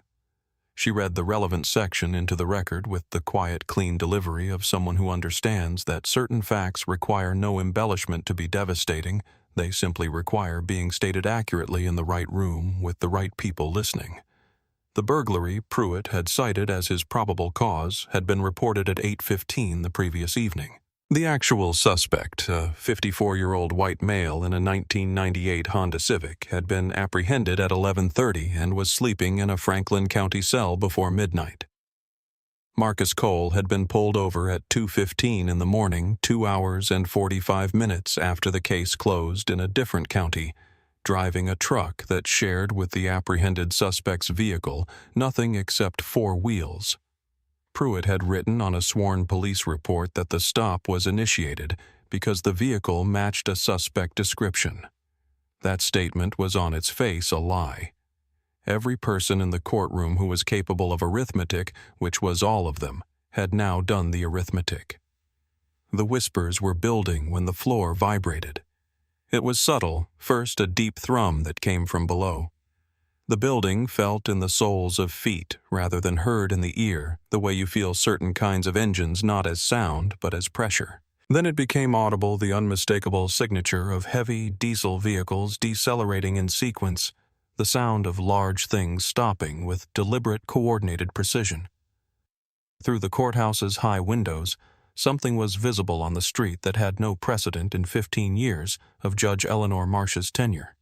She read the relevant section into the record with the quiet, clean delivery of someone who understands that certain facts require no embellishment to be devastating. They simply require being stated accurately in the right room with the right people listening. The burglary Pruitt had cited as his probable cause had been reported at 8:15 the previous evening. The actual suspect, a 54-year-old white male in a 1998 Honda Civic, had been apprehended at 11:30 and was sleeping in a Franklin County cell before midnight. Marcus Cole had been pulled over at 2:15 in the morning, 2 hours and 45 minutes after the case closed in a different county, driving a truck that shared with the apprehended suspect's vehicle nothing except 4 wheels. Pruitt had written on a sworn police report that the stop was initiated because the vehicle matched a suspect description. That statement was on its face a lie. Every person in the courtroom who was capable of arithmetic, which was all of them, had now done the arithmetic. The whispers were building when the floor vibrated. It was subtle, first a deep thrum that came from below. The building felt in the soles of feet rather than heard in the ear, the way you feel certain kinds of engines not as sound but as pressure. Then it became audible, the unmistakable signature of heavy diesel vehicles decelerating in sequence, the sound of large things stopping with deliberate, coordinated precision. Through the courthouse's high windows, something was visible on the street that had no precedent in 15 years of Judge Eleanor Marsh's tenure.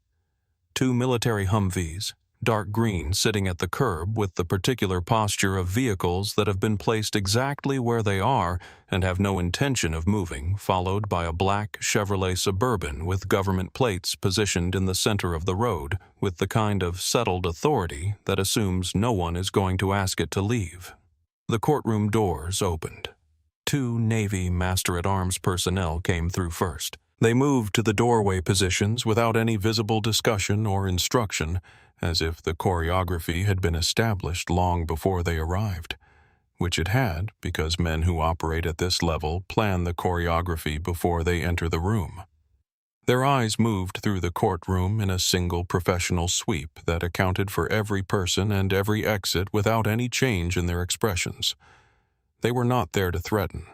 2 military Humvees, dark green, sitting at the curb with the particular posture of vehicles that have been placed exactly where they are and have no intention of moving, followed by a black Chevrolet Suburban with government plates positioned in the center of the road with the kind of settled authority that assumes no one is going to ask it to leave. The courtroom doors opened. 2 Navy Master-at-Arms personnel came through first. They moved to the doorway positions without any visible discussion or instruction, as if the choreography had been established long before they arrived, which it had because men who operate at this level plan the choreography before they enter the room. Their eyes moved through the courtroom in a single professional sweep that accounted for every person and every exit without any change in their expressions. They were not there to threaten.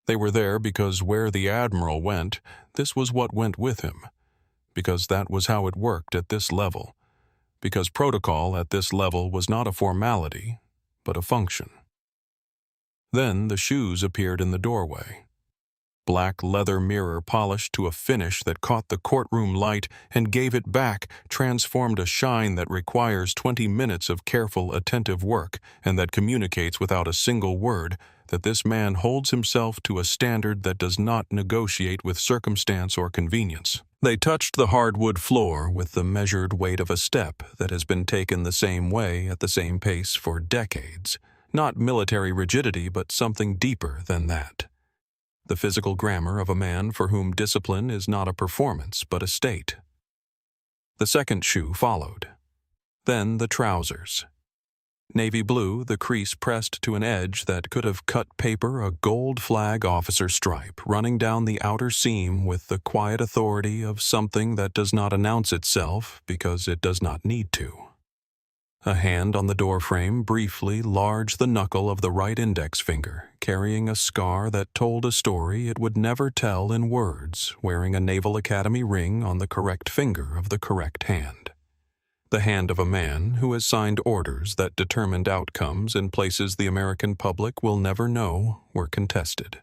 They were there because where the Admiral went, this was what went with him, because that was how it worked at this level, because protocol at this level was not a formality, but a function. Then the shoes appeared in the doorway. Black leather mirror polished to a finish that caught the courtroom light and gave it back, transformed a shine that requires 20 minutes of careful, attentive work and that communicates without a single word that this man holds himself to a standard that does not negotiate with circumstance or convenience. They touched the hardwood floor with the measured weight of a step that has been taken the same way at the same pace for decades. Not military rigidity, but something deeper than that. The physical grammar of a man for whom discipline is not a performance but a state. The second shoe followed. Then the trousers. Navy blue, the crease pressed to an edge that could have cut paper, a gold flag officer stripe running down the outer seam with the quiet authority of something that does not announce itself because it does not need to. A hand on the doorframe, briefly large the knuckle of the right index finger, carrying a scar that told a story it would never tell in words, wearing a Naval Academy ring on the correct finger of the correct hand. The hand of a man who has signed orders that determined outcomes in places the American public will never know were contested.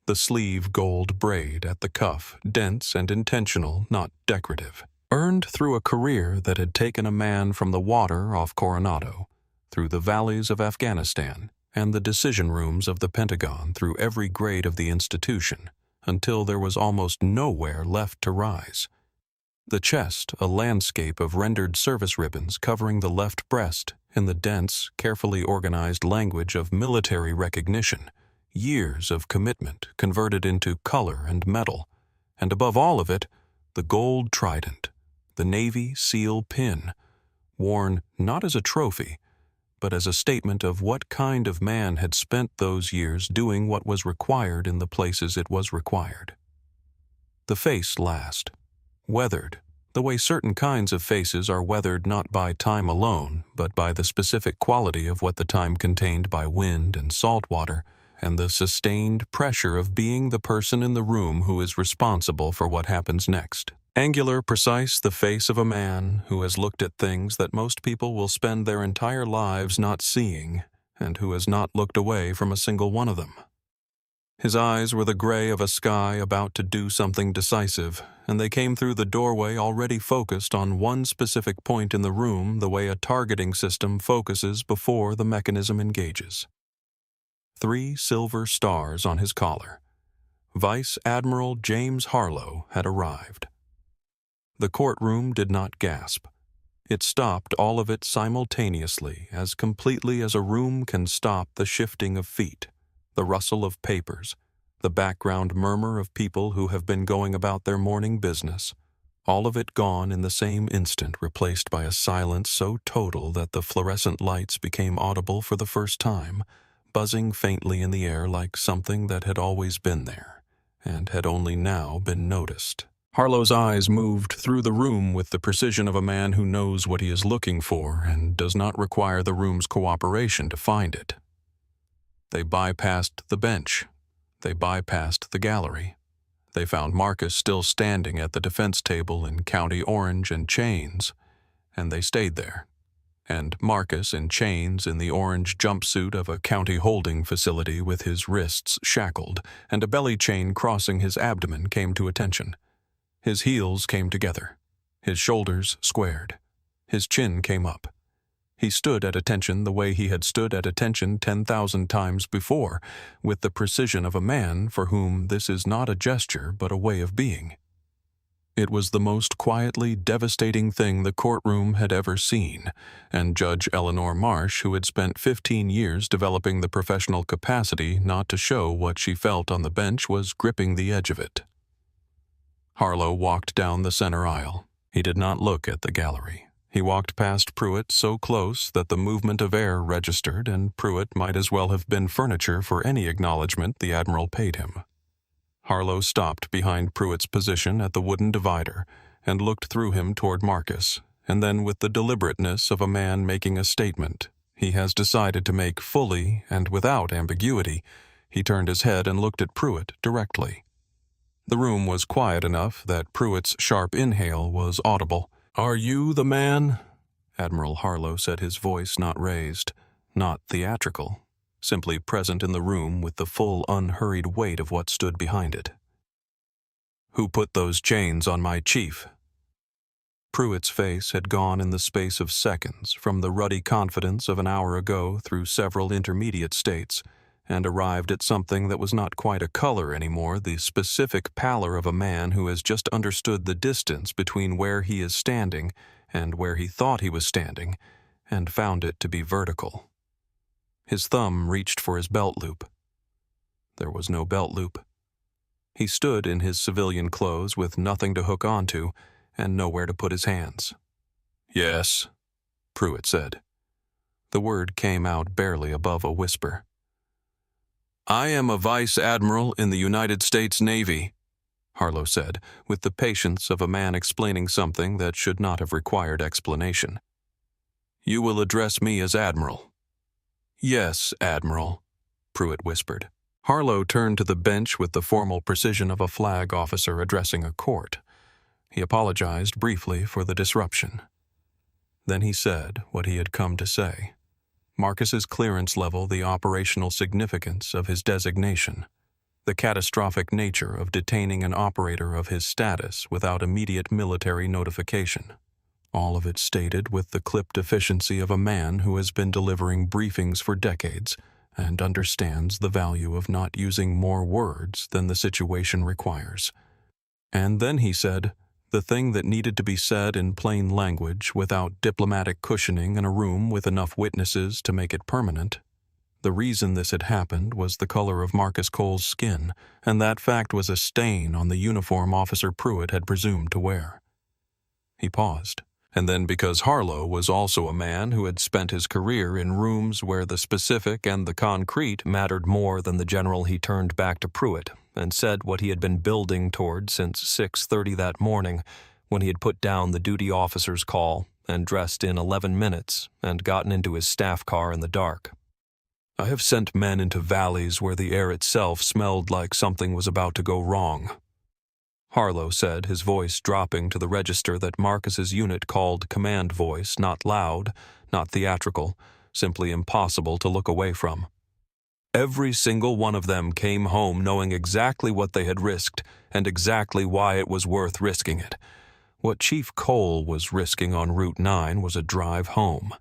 The sleeve gold braid at the cuff, dense and intentional, not decorative. Earned through a career that had taken a man from the water off Coronado, through the valleys of Afghanistan, and the decision rooms of the Pentagon through every grade of the institution, until there was almost nowhere left to rise. The chest, a landscape of rendered service ribbons covering the left breast in the dense, carefully organized language of military recognition, years of commitment converted into color and metal, and above all of it, the gold trident, the Navy SEAL pin, worn not as a trophy, but as a statement of what kind of man had spent those years doing what was required in the places it was required. The face last, weathered, the way certain kinds of faces are weathered not by time alone, but by the specific quality of what the time contained by wind and salt water, and the sustained pressure of being the person in the room who is responsible for what happens next. Angular, precise, the face of a man who has looked at things that most people will spend their entire lives not seeing, and who has not looked away from a single one of them. His eyes were the gray of a sky about to do something decisive, and they came through the doorway already focused on one specific point in the room the way a targeting system focuses before the mechanism engages. 3 silver stars on his collar. Vice Admiral James Harlow had arrived. The courtroom did not gasp. It stopped all of it simultaneously, as completely as a room can stop the shifting of feet, the rustle of papers, the background murmur of people who have been going about their morning business, all of it gone in the same instant, replaced by a silence so total that the fluorescent lights became audible for the first time, buzzing faintly in the air like something that had always been there, and had only now been noticed. Harlow's eyes moved through the room with the precision of a man who knows what he is looking for and does not require the room's cooperation to find it. They bypassed the bench. They bypassed the gallery. They found Marcus still standing at the defense table in county orange and chains, and they stayed there. And Marcus in chains in the orange jumpsuit of a county holding facility with his wrists shackled and a belly chain crossing his abdomen came to attention. His heels came together. His shoulders squared. His chin came up. He stood at attention the way he had stood at attention 10,000 times before, with the precision of a man for whom this is not a gesture but a way of being. It was the most quietly devastating thing the courtroom had ever seen, and Judge Eleanor Marsh, who had spent 15 years developing the professional capacity not to show what she felt on the bench, was gripping the edge of it. Harlow walked down the center aisle. He did not look at the gallery. He walked past Pruitt so close that the movement of air registered, and Pruitt might as well have been furniture for any acknowledgement the Admiral paid him. Harlow stopped behind Pruitt's position at the wooden divider and looked through him toward Marcus, and then with the deliberateness of a man making a statement he has decided to make fully and without ambiguity, he turned his head and looked at Pruitt directly. The room was quiet enough that Pruitt's sharp inhale was audible. "Are you the man?" Admiral Harlow said, his voice not raised, not theatrical, simply present in the room with the full, unhurried weight of what stood behind it. "Who put those chains on my chief?" Pruitt's face had gone in the space of seconds from the ruddy confidence of an hour ago through several intermediate states, and arrived at something that was not quite a color anymore, the specific pallor of a man who has just understood the distance between where he is standing and where he thought he was standing, and found it to be vertical. His thumb reached for his belt loop. There was no belt loop. He stood in his civilian clothes with nothing to hook onto and nowhere to put his hands. "Yes," Pruitt said. The word came out barely above a whisper. "I am a Vice Admiral in the United States Navy," Harlow said, with the patience of a man explaining something that should not have required explanation. "You will address me as Admiral." "Yes, Admiral," Pruitt whispered. Harlow turned to the bench with the formal precision of a flag officer addressing a court. He apologized briefly for the disruption. Then he said what he had come to say. Marcus's clearance level, the operational significance of his designation, the catastrophic nature of detaining an operator of his status without immediate military notification. All of it stated with the clipped efficiency of a man who has been delivering briefings for decades and understands the value of not using more words than the situation requires. And then he said the thing that needed to be said in plain language without diplomatic cushioning in a room with enough witnesses to make it permanent. The reason this had happened was the color of Marcus Cole's skin, and that fact was a stain on the uniform Officer Pruitt had presumed to wear. He paused, and then because Harlow was also a man who had spent his career in rooms where the specific and the concrete mattered more than the general, he turned back to Pruitt and said what he had been building toward since 6:30 that morning, when he had put down the duty officer's call and dressed in 11 minutes and gotten into his staff car in the dark. "I have sent men into valleys where the air itself smelled like something was about to go wrong," Harlow said, his voice dropping to the register that Marcus's unit called command voice, not loud, not theatrical, simply impossible to look away from. "Every single one of them came home knowing exactly what they had risked and exactly why it was worth risking it. What Chief Cole was risking on Route 9 was a drive home.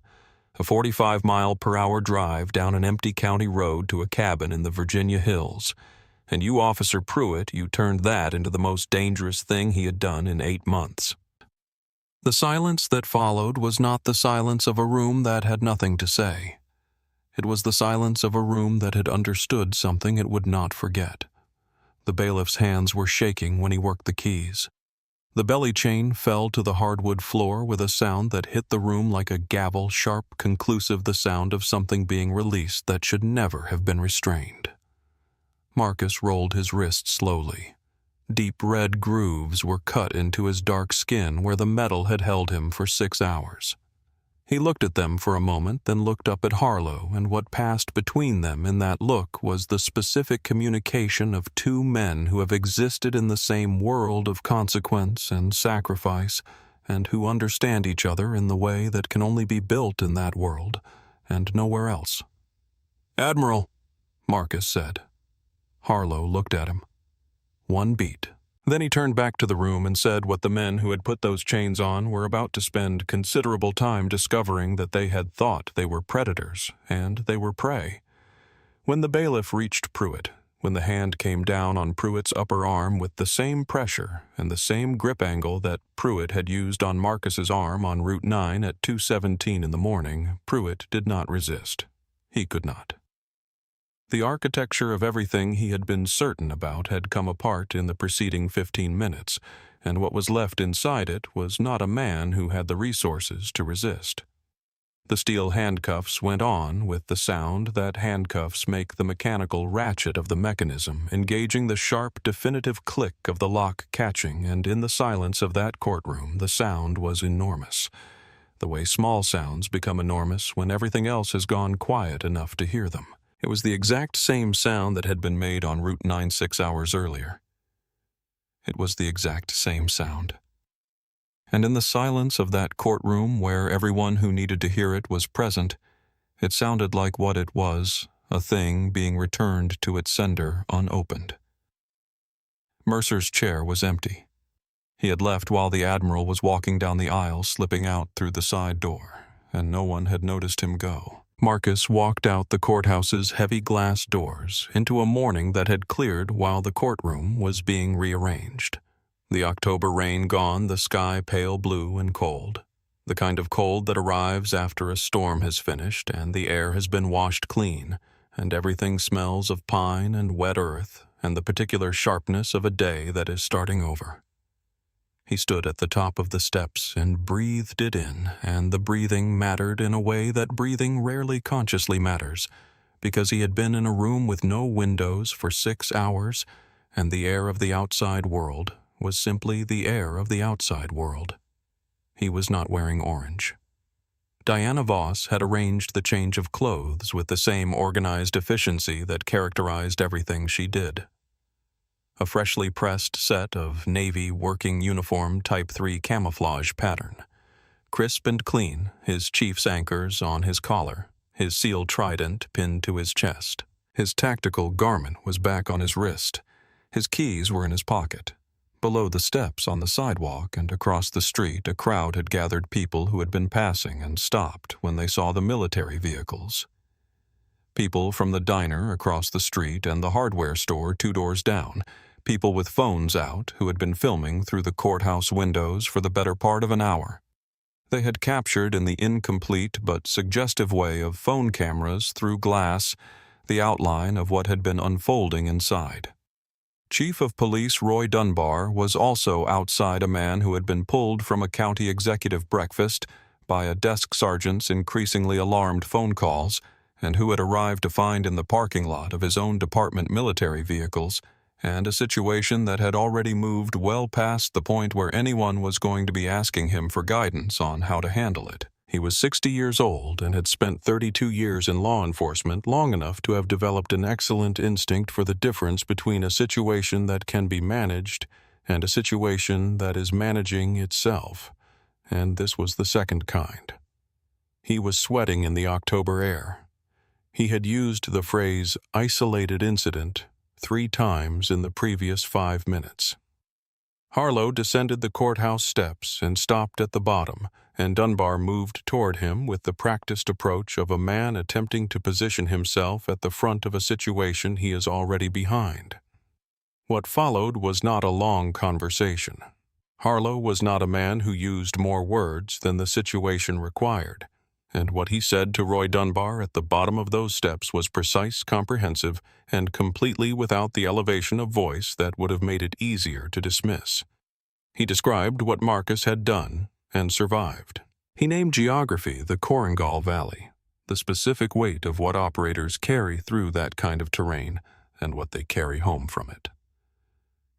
A 45-mile-per-hour drive down an empty county road to a cabin in the Virginia hills. And you, Officer Pruitt, you turned that into the most dangerous thing he had done in 8 months." The silence that followed was not the silence of a room that had nothing to say. It was the silence of a room that had understood something it would not forget. The bailiff's hands were shaking when he worked the keys. The belly chain fell to the hardwood floor with a sound that hit the room like a gavel, sharp, conclusive, the sound of something being released that should never have been restrained. Marcus rolled his wrist slowly. Deep red grooves were cut into his dark skin where the metal had held him for 6 hours. He looked at them for a moment, then looked up at Harlow, and what passed between them in that look was the specific communication of two men who have existed in the same world of consequence and sacrifice, and who understand each other in the way that can only be built in that world, and nowhere else. "Admiral," Marcus said. Harlow looked at him. One beat. Then he turned back to the room and said what the men who had put those chains on were about to spend considerable time discovering, that they had thought they were predators, and they were prey. When the bailiff reached Pruitt, when the hand came down on Pruitt's upper arm with the same pressure and the same grip angle that Pruitt had used on Marcus's arm on Route 9 at 2:17 in the morning, Pruitt did not resist. He could not. The architecture of everything he had been certain about had come apart in the preceding 15 minutes, and what was left inside it was not a man who had the resources to resist. The steel handcuffs went on with the sound that handcuffs make, the mechanical ratchet of the mechanism, engaging the sharp, definitive click of the lock catching, and in the silence of that courtroom the sound was enormous, the way small sounds become enormous when everything else has gone quiet enough to hear them. It was the exact same sound that had been made on Route 9 6 hours earlier. It was the exact same sound. And in the silence of that courtroom where everyone who needed to hear it was present, it sounded like what it was, a thing being returned to its sender unopened. Mercer's chair was empty. He had left while the Admiral was walking down the aisle, slipping out through the side door, and no one had noticed him go. Marcus walked out the courthouse's heavy glass doors into a morning that had cleared while the courtroom was being rearranged. The October rain gone, the sky pale blue and cold. The kind of cold that arrives after a storm has finished and the air has been washed clean, and everything smells of pine and wet earth and the particular sharpness of a day that is starting over. He stood at the top of the steps and breathed it in, and the breathing mattered in a way that breathing rarely consciously matters, because he had been in a room with no windows for 6 hours, and the air of the outside world was simply the air of the outside world. He was not wearing orange. Diana Voss had arranged the change of clothes with the same organized efficiency that characterized everything she did. A freshly pressed set of Navy working uniform Type 3 camouflage pattern. Crisp and clean, his chief's anchors on his collar, his sealed trident pinned to his chest. His tactical garment was back on his wrist. His keys were in his pocket. Below the steps on the sidewalk and across the street, a crowd had gathered, people who had been passing and stopped when they saw the military vehicles. People from the diner across the street and the hardware store 2 doors down. People with phones out who had been filming through the courthouse windows for the better part of an hour. They had captured in the incomplete but suggestive way of phone cameras through glass the outline of what had been unfolding inside. Chief of Police Roy Dunbar was also outside a man who had been pulled from a county executive breakfast by a desk sergeant's increasingly alarmed phone calls, and who had arrived to find in the parking lot of his own department military vehicles, and a situation that had already moved well past the point where anyone was going to be asking him for guidance on how to handle it. He was 60 years old and had spent 32 years in law enforcement, long enough to have developed an excellent instinct for the difference between a situation that can be managed and a situation that is managing itself, and this was the second kind. He was sweating in the October air. He had used the phrase "isolated incident" 3 times in the previous 5 minutes. Harlow descended the courthouse steps and stopped at the bottom, and Dunbar moved toward him with the practiced approach of a man attempting to position himself at the front of a situation he is already behind. What followed was not a long conversation. Harlow was not a man who used more words than the situation required, and what he said to Roy Dunbar at the bottom of those steps was precise, comprehensive, and completely without the elevation of voice that would have made it easier to dismiss. He described what Marcus had done and survived. He named geography the Korengal Valley, the specific weight of what operators carry through that kind of terrain and what they carry home from it.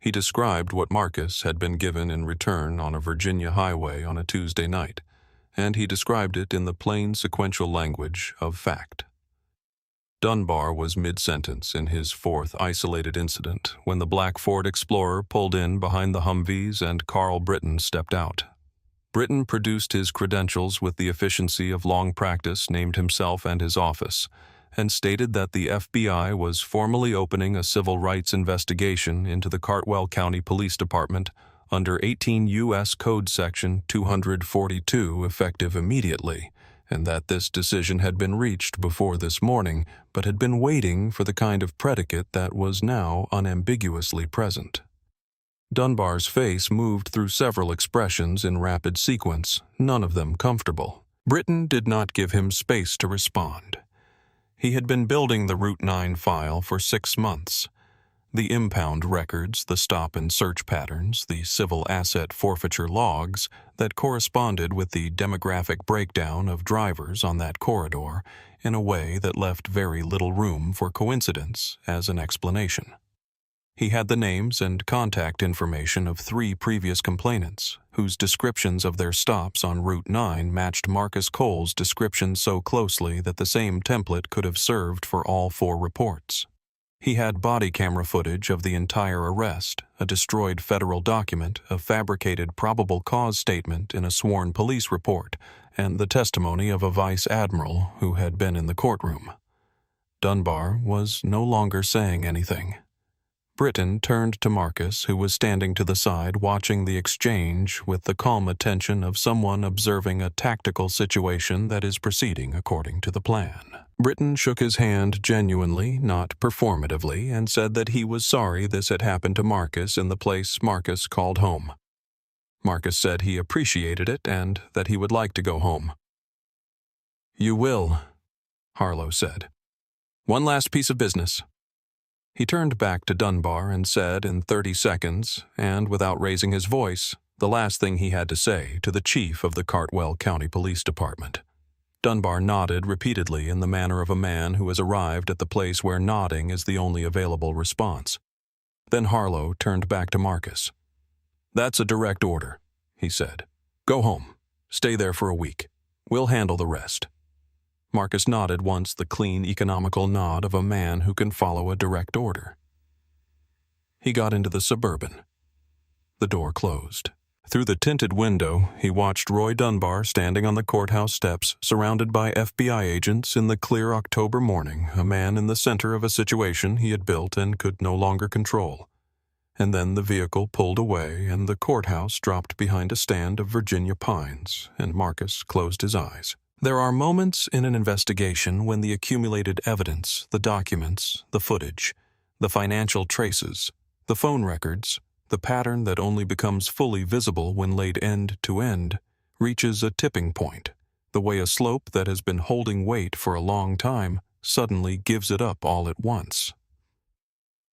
He described what Marcus had been given in return on a Virginia highway on a Tuesday night, and he described it in the plain sequential language of fact. Dunbar was mid-sentence in his 4th isolated incident when the black Ford Explorer pulled in behind the Humvees and Carl Britton stepped out. Britton produced his credentials with the efficiency of long practice, named himself and his office, and stated that the FBI was formally opening a civil rights investigation into the Caldwell County Police Department under 18 U.S. Code Section 242 effective immediately, and that this decision had been reached before this morning, but had been waiting for the kind of predicate that was now unambiguously present. Dunbar's face moved through several expressions in rapid sequence, none of them comfortable. Britton did not give him space to respond. He had been building the Route 9 file for 6 months. The impound records, the stop and search patterns, the civil asset forfeiture logs that corresponded with the demographic breakdown of drivers on that corridor in a way that left very little room for coincidence as an explanation. He had the names and contact information of 3 previous complainants, whose descriptions of their stops on Route 9 matched Marcus Cole's description so closely that the same template could have served for all 4 reports. He had body camera footage of the entire arrest, a destroyed federal document, a fabricated probable cause statement in a sworn police report, and the testimony of a Vice Admiral who had been in the courtroom. Dunbar was no longer saying anything. Britton turned to Marcus, who was standing to the side watching the exchange with the calm attention of someone observing a tactical situation that is proceeding according to the plan. Britton shook his hand genuinely, not performatively, and said that he was sorry this had happened to Marcus in the place Marcus called home. Marcus said he appreciated it and that he would like to go home. "You will," Harlow said. "One last piece of business." He turned back to Dunbar and said in 30 seconds, and without raising his voice, the last thing he had to say to the chief of the Caldwell County Police Department. Dunbar nodded repeatedly in the manner of a man who has arrived at the place where nodding is the only available response. Then Harlow turned back to Marcus. "That's a direct order," he said. "Go home. Stay there for a week. We'll handle the rest." Marcus nodded once, the clean, economical nod of a man who can follow a direct order. He got into the Suburban. The door closed. Through the tinted window, he watched Roy Dunbar standing on the courthouse steps, surrounded by FBI agents in the clear October morning, a man in the center of a situation he had built and could no longer control. And then the vehicle pulled away, and the courthouse dropped behind a stand of Virginia pines, and Marcus closed his eyes. There are moments in an investigation when the accumulated evidence, the documents, the footage, the financial traces, the phone records, the pattern that only becomes fully visible when laid end to end, reaches a tipping point, the way a slope that has been holding weight for a long time suddenly gives it up all at once.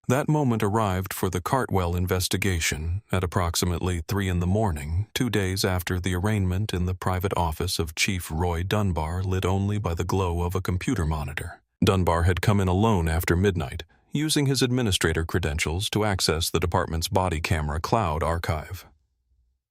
That moment arrived for the Cartwell investigation at approximately 3 a.m, 2 days after the arraignment in the private office of Chief Roy Dunbar, lit only by the glow of a computer monitor. Dunbar had come in alone after midnight, using his administrator credentials to access the department's body camera cloud archive.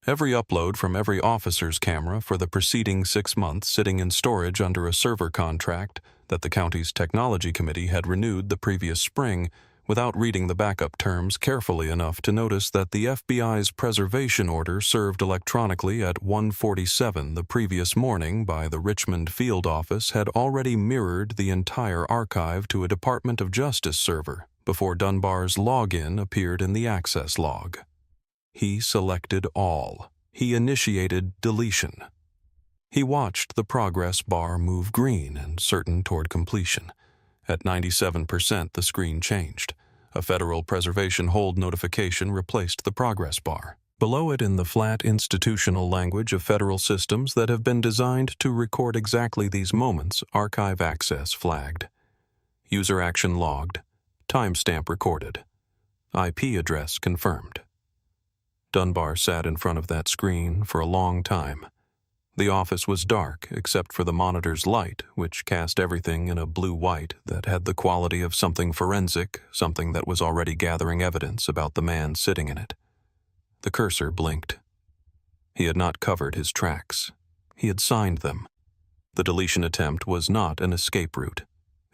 Every upload from every officer's camera for the preceding 6 months sitting in storage under a server contract that the county's technology committee had renewed the previous spring, without reading the backup terms carefully enough to notice that the FBI's preservation order served electronically at 1:47 the previous morning by the Richmond field office had already mirrored the entire archive to a Department of Justice server before Dunbar's login appeared in the access log. He selected all. He initiated deletion. He watched the progress bar move green and certain toward completion. At 97%, the screen changed. A Federal Preservation Hold notification replaced the progress bar. Below it, in the flat institutional language of federal systems that have been designed to record exactly these moments, archive access flagged. User action logged. Timestamp recorded. IP address confirmed. Dunbar sat in front of that screen for a long time. The office was dark except for the monitor's light, which cast everything in a blue-white that had the quality of something forensic, something that was already gathering evidence about the man sitting in it. The cursor blinked. He had not covered his tracks. He had signed them. The deletion attempt was not an escape route.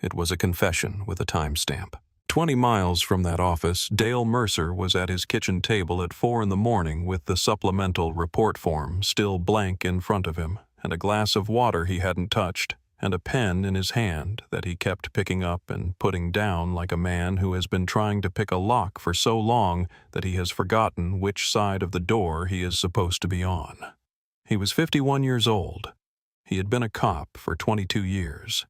It was a confession with a timestamp. 20 miles from that office, Dale Mercer was at his kitchen table at 4 a.m. with the supplemental report form still blank in front of him, and a glass of water he hadn't touched, and a pen in his hand that he kept picking up and putting down like a man who has been trying to pick a lock for so long that he has forgotten which side of the door he is supposed to be on. He was 51 years old. He had been a cop for 22 years.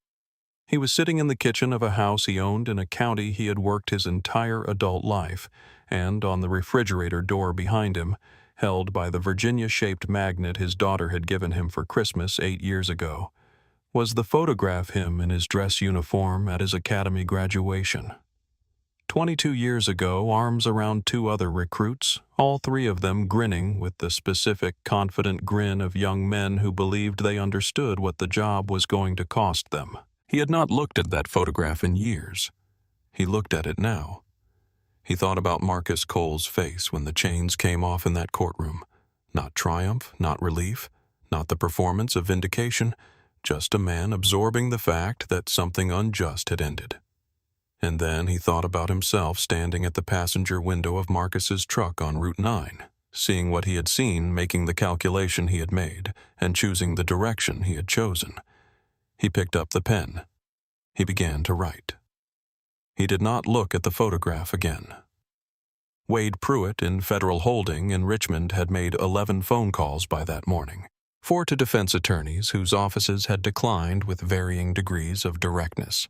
He was sitting in the kitchen of a house he owned in a county he had worked his entire adult life, and on the refrigerator door behind him, held by the Virginia-shaped magnet his daughter had given him for Christmas 8 years ago, was the photograph him in his dress uniform at his academy graduation. 22 years ago, arms around 2 other recruits, all 3 of them grinning with the specific, confident grin of young men who believed they understood what the job was going to cost them. He had not looked at that photograph in years. He looked at it now. He thought about Marcus Cole's face when the chains came off in that courtroom. Not triumph, not relief, not the performance of vindication, just a man absorbing the fact that something unjust had ended. And then he thought about himself standing at the passenger window of Marcus's truck on Route 9, seeing what he had seen, making the calculation he had made, and choosing the direction he had chosen. He picked up the pen. He began to write. He did not look at the photograph again. Wade Pruitt in federal holding in Richmond had made 11 phone calls by that morning, 4 to defense attorneys whose offices had declined with varying degrees of directness.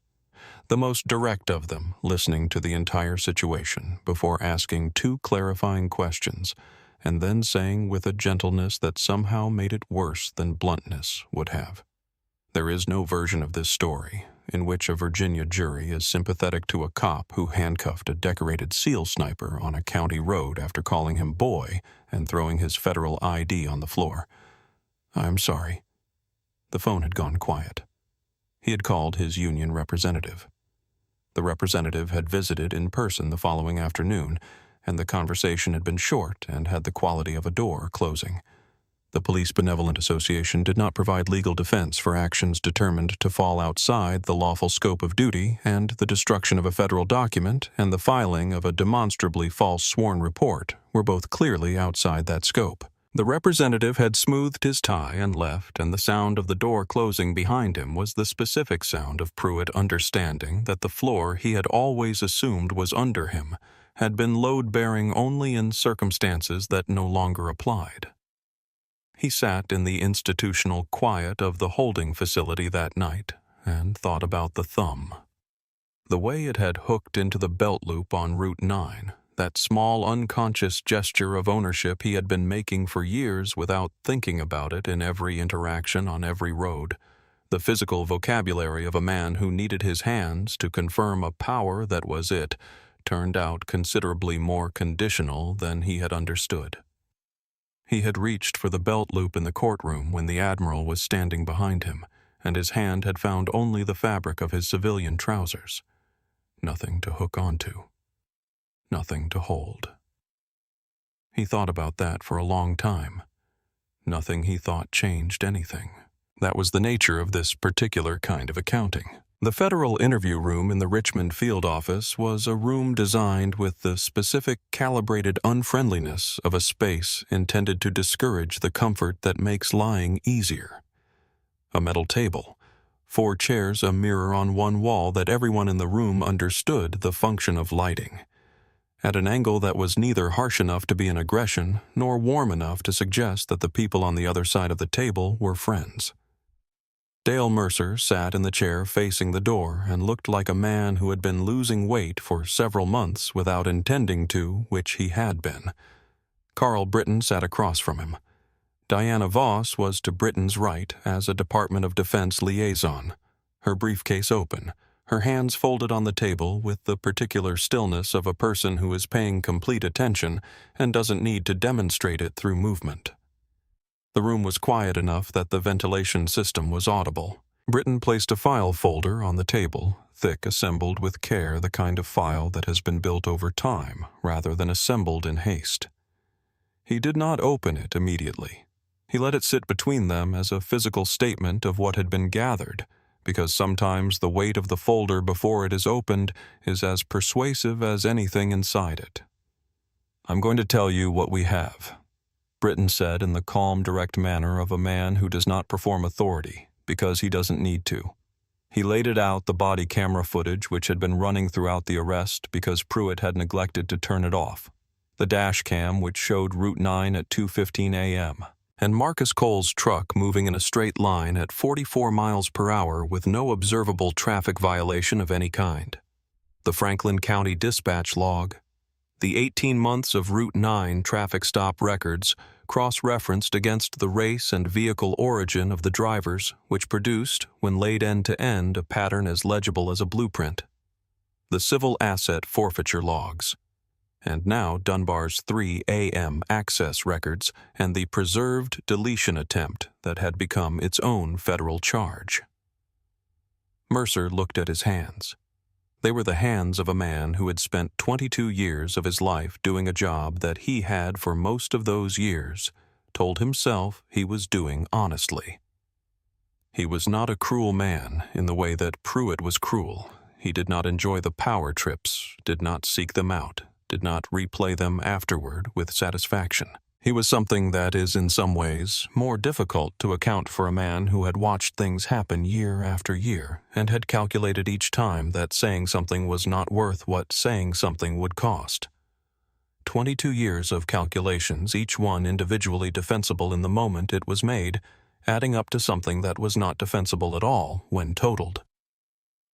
The most direct of them listening to the entire situation before asking 2 clarifying questions, and then saying with a gentleness that somehow made it worse than bluntness would have. There is no version of this story in which a Virginia jury is sympathetic to a cop who handcuffed a decorated SEAL sniper on a county road after calling him boy and throwing his federal ID on the floor. I'm sorry. The phone had gone quiet. He had called his union representative. The representative had visited in person the following afternoon, and the conversation had been short and had the quality of a door closing. The Police Benevolent Association did not provide legal defense for actions determined to fall outside the lawful scope of duty, and the destruction of a federal document and the filing of a demonstrably false sworn report were both clearly outside that scope. The representative had smoothed his tie and left, and the sound of the door closing behind him was the specific sound of Pruitt understanding that the floor he had always assumed was under him had been load-bearing only in circumstances that no longer applied. He sat in the institutional quiet of the holding facility that night and thought about the thumb. The way it had hooked into the belt loop on Route 9, that small unconscious gesture of ownership he had been making for years without thinking about it in every interaction on every road, the physical vocabulary of a man who needed his hands to confirm a power that was it, turned out considerably more conditional than he had understood. He had reached for the belt loop in the courtroom when the Admiral was standing behind him, and his hand had found only the fabric of his civilian trousers. Nothing to hook onto. Nothing to hold. He thought about that for a long time. Nothing he thought changed anything. That was the nature of this particular kind of accounting. The federal interview room in the Richmond field office was a room designed with the specific calibrated unfriendliness of a space intended to discourage the comfort that makes lying easier. A metal table, 4 chairs, a mirror on one wall that everyone in the room understood the function of lighting, at an angle that was neither harsh enough to be an aggression nor warm enough to suggest that the people on the other side of the table were friends. Dale Mercer sat in the chair facing the door and looked like a man who had been losing weight for several months without intending to, which he had been. Carl Britton sat across from him. Diana Voss was to Britton's right as a Department of Defense liaison, her briefcase open, her hands folded on the table with the particular stillness of a person who is paying complete attention and doesn't need to demonstrate it through movement. The room was quiet enough that the ventilation system was audible. Britton placed a file folder on the table, thick, assembled with care, the kind of file that has been built over time rather than assembled in haste. He did not open it immediately. He let it sit between them as a physical statement of what had been gathered, because sometimes the weight of the folder before it is opened is as persuasive as anything inside it. "I'm going to tell you what we have," Britton said in the calm, direct manner of a man who does not perform authority because he doesn't need to. He laid it out, the body camera footage which had been running throughout the arrest because Pruitt had neglected to turn it off, the dash cam which showed Route 9 at 2:15 a.m., and Marcus Cole's truck moving in a straight line at 44 miles per hour with no observable traffic violation of any kind, the Franklin County Dispatch log, the 18 months of Route 9 traffic stop records cross-referenced against the race and vehicle origin of the drivers, which produced, when laid end to end, a pattern as legible as a blueprint, the civil asset forfeiture logs, and now Dunbar's 3 a.m. access records and the preserved deletion attempt that had become its own federal charge. Mercer looked at his hands. They were the hands of a man who had spent 22 years of his life doing a job that he had, for most of those years, told himself he was doing honestly. He was not a cruel man in the way that Pruitt was cruel. He did not enjoy the power trips, did not seek them out, did not replay them afterward with satisfaction. He was something that is in some ways more difficult to account for a man who had watched things happen year after year and had calculated each time that saying something was not worth what saying something would cost. 22 years of calculations, each one individually defensible in the moment it was made, adding up to something that was not defensible at all when totaled.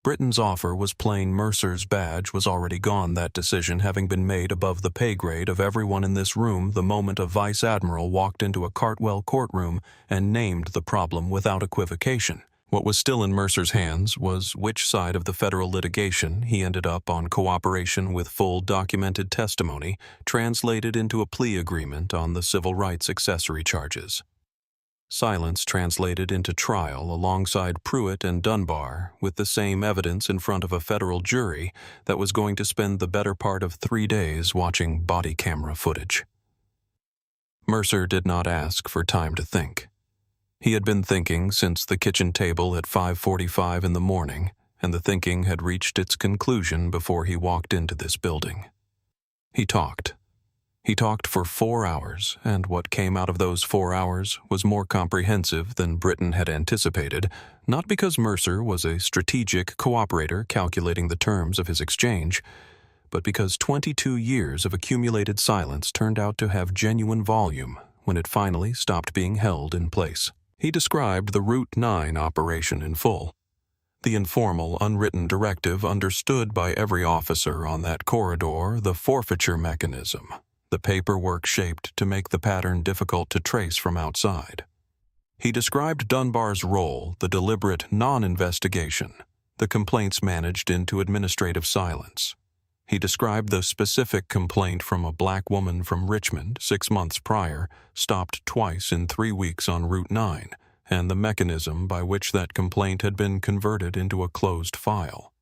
Britton's offer was plain. Mercer's badge was already gone, that decision having been made above the pay grade of everyone in this room the moment a Vice Admiral walked into a Cartwell courtroom and named the problem without equivocation. What was still in Mercer's hands was which side of the federal litigation he ended up on cooperation with full documented testimony translated into a plea agreement on the civil rights accessory charges. Silence translated into trial alongside Pruitt and Dunbar with the same evidence in front of a federal jury that was going to spend the better part of 3 days watching body camera footage. Mercer did not ask for time to think. He had been thinking since the kitchen table at 5:45 in the morning, and the thinking had reached its conclusion before he walked into this building. He talked. He talked for 4 hours, and what came out of those 4 hours was more comprehensive than Britton had anticipated, not because Mercer was a strategic cooperator calculating the terms of his exchange, but because 22 years of accumulated silence turned out to have genuine volume when it finally stopped being held in place. He described the Route 9 operation in full. The informal, unwritten directive understood by every officer on that corridor, the forfeiture mechanism, the paperwork shaped to make the pattern difficult to trace from outside. He described Dunbar's role, the deliberate non-investigation, the complaints managed into administrative silence. He described the specific complaint from a black woman from Richmond 6 months prior, stopped twice in 3 weeks on Route 9, and the mechanism by which that complaint had been converted into a closed file.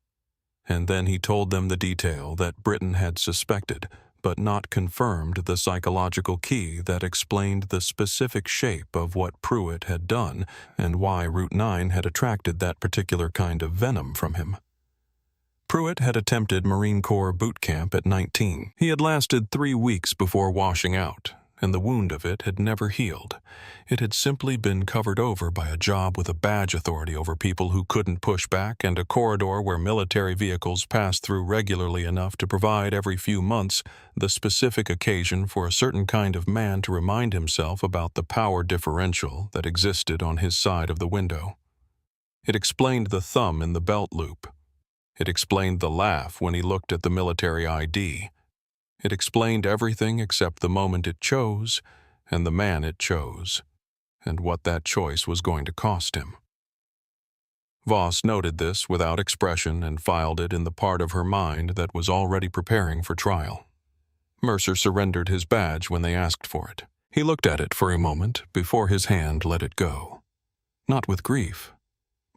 And then he told them the detail that Britain had suspected, but not confirmed, the psychological key that explained the specific shape of what Pruitt had done and why Route 9 had attracted that particular kind of venom from him. Pruitt had attempted Marine Corps boot camp at 19. He had lasted 3 weeks before washing out, and the wound of it had never healed. It had simply been covered over by a job with a badge authority over people who couldn't push back and a corridor where military vehicles passed through regularly enough to provide every few months the specific occasion for a certain kind of man to remind himself about the power differential that existed on his side of the window. It explained the thumb in the belt loop. It explained the laugh when he looked at the military ID. It explained everything except the moment it chose and the man it chose, and what that choice was going to cost him. Voss noted this without expression and filed it in the part of her mind that was already preparing for trial. Mercer surrendered his badge when they asked for it. He looked at it for a moment before his hand let it go. Not with grief,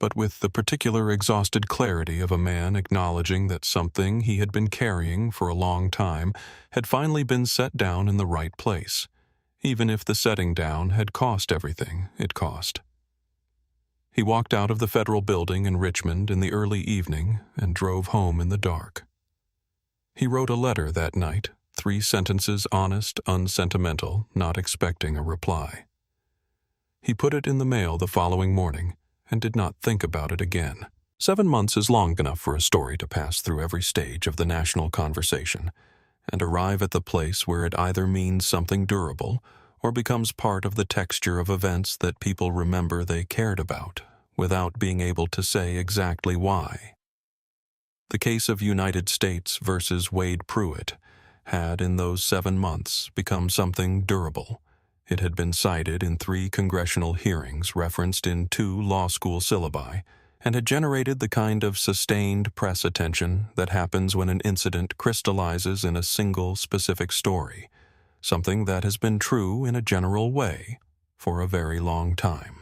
but with the particular exhausted clarity of a man acknowledging that something he had been carrying for a long time had finally been set down in the right place, even if the setting down had cost everything it cost. He walked out of the federal building in Richmond in the early evening and drove home in the dark. He wrote a letter that night, 3 sentences honest, unsentimental, not expecting a reply. He put it in the mail the following morning, and did not think about it again. 7 months is long enough for a story to pass through every stage of the national conversation and arrive at the place where it either means something durable or becomes part of the texture of events that people remember they cared about without being able to say exactly why. The case of United States versus Wade Pruitt had, in those 7 months, become something durable. It had been cited in 3 congressional hearings, referenced in 2 law school syllabi, and had generated the kind of sustained press attention that happens when an incident crystallizes in a single specific story, something that has been true in a general way for a very long time.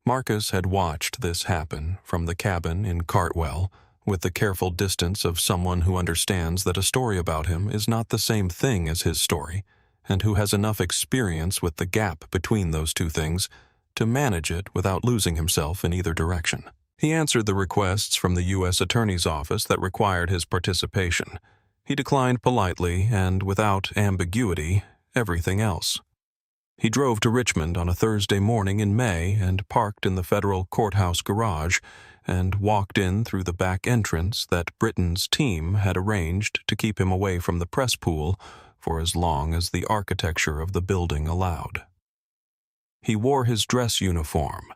Marcus had watched this happen from the cabin in Cartwell with the careful distance of someone who understands that a story about him is not the same thing as his story, and who has enough experience with the gap between those 2 things to manage it without losing himself in either direction. He answered the requests from the U.S. Attorney's Office that required his participation. He declined politely and, without ambiguity, everything else. He drove to Richmond on a Thursday morning in May and parked in the federal courthouse garage and walked in through the back entrance that Britain's team had arranged to keep him away from the press pool for as long as the architecture of the building allowed. He wore his dress uniform,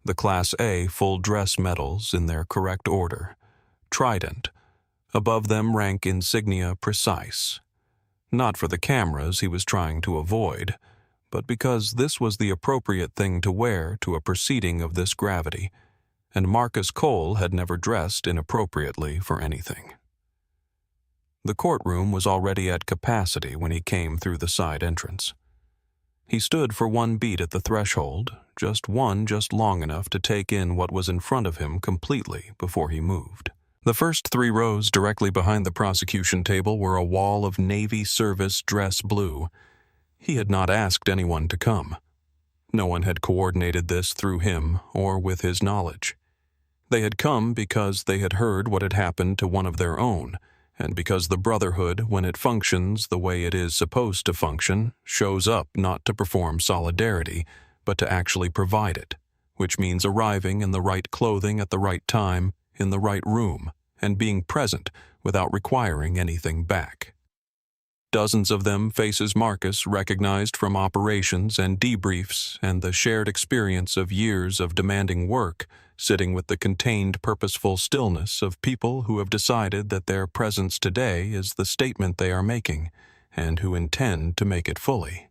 the Class A full-dress medals in their correct order, trident, above them rank insignia precise, not for the cameras he was trying to avoid, but because this was the appropriate thing to wear to a proceeding of this gravity, and Marcus Cole had never dressed inappropriately for anything. The courtroom was already at capacity when he came through the side entrance. He stood for 1 beat at the threshold, just long enough to take in what was in front of him completely before he moved. The first 3 rows directly behind the prosecution table were a wall of Navy service dress blue. He had not asked anyone to come. No one had coordinated this through him or with his knowledge. They had come because they had heard what had happened to one of their own, and because the Brotherhood, when it functions the way it is supposed to function, shows up not to perform solidarity, but to actually provide it, which means arriving in the right clothing at the right time, in the right room, and being present without requiring anything back. Dozens of them faces Marcus recognized from operations and debriefs and the shared experience of years of demanding work, sitting with the contained, purposeful stillness of people who have decided that their presence today is the statement they are making, and who intend to make it fully.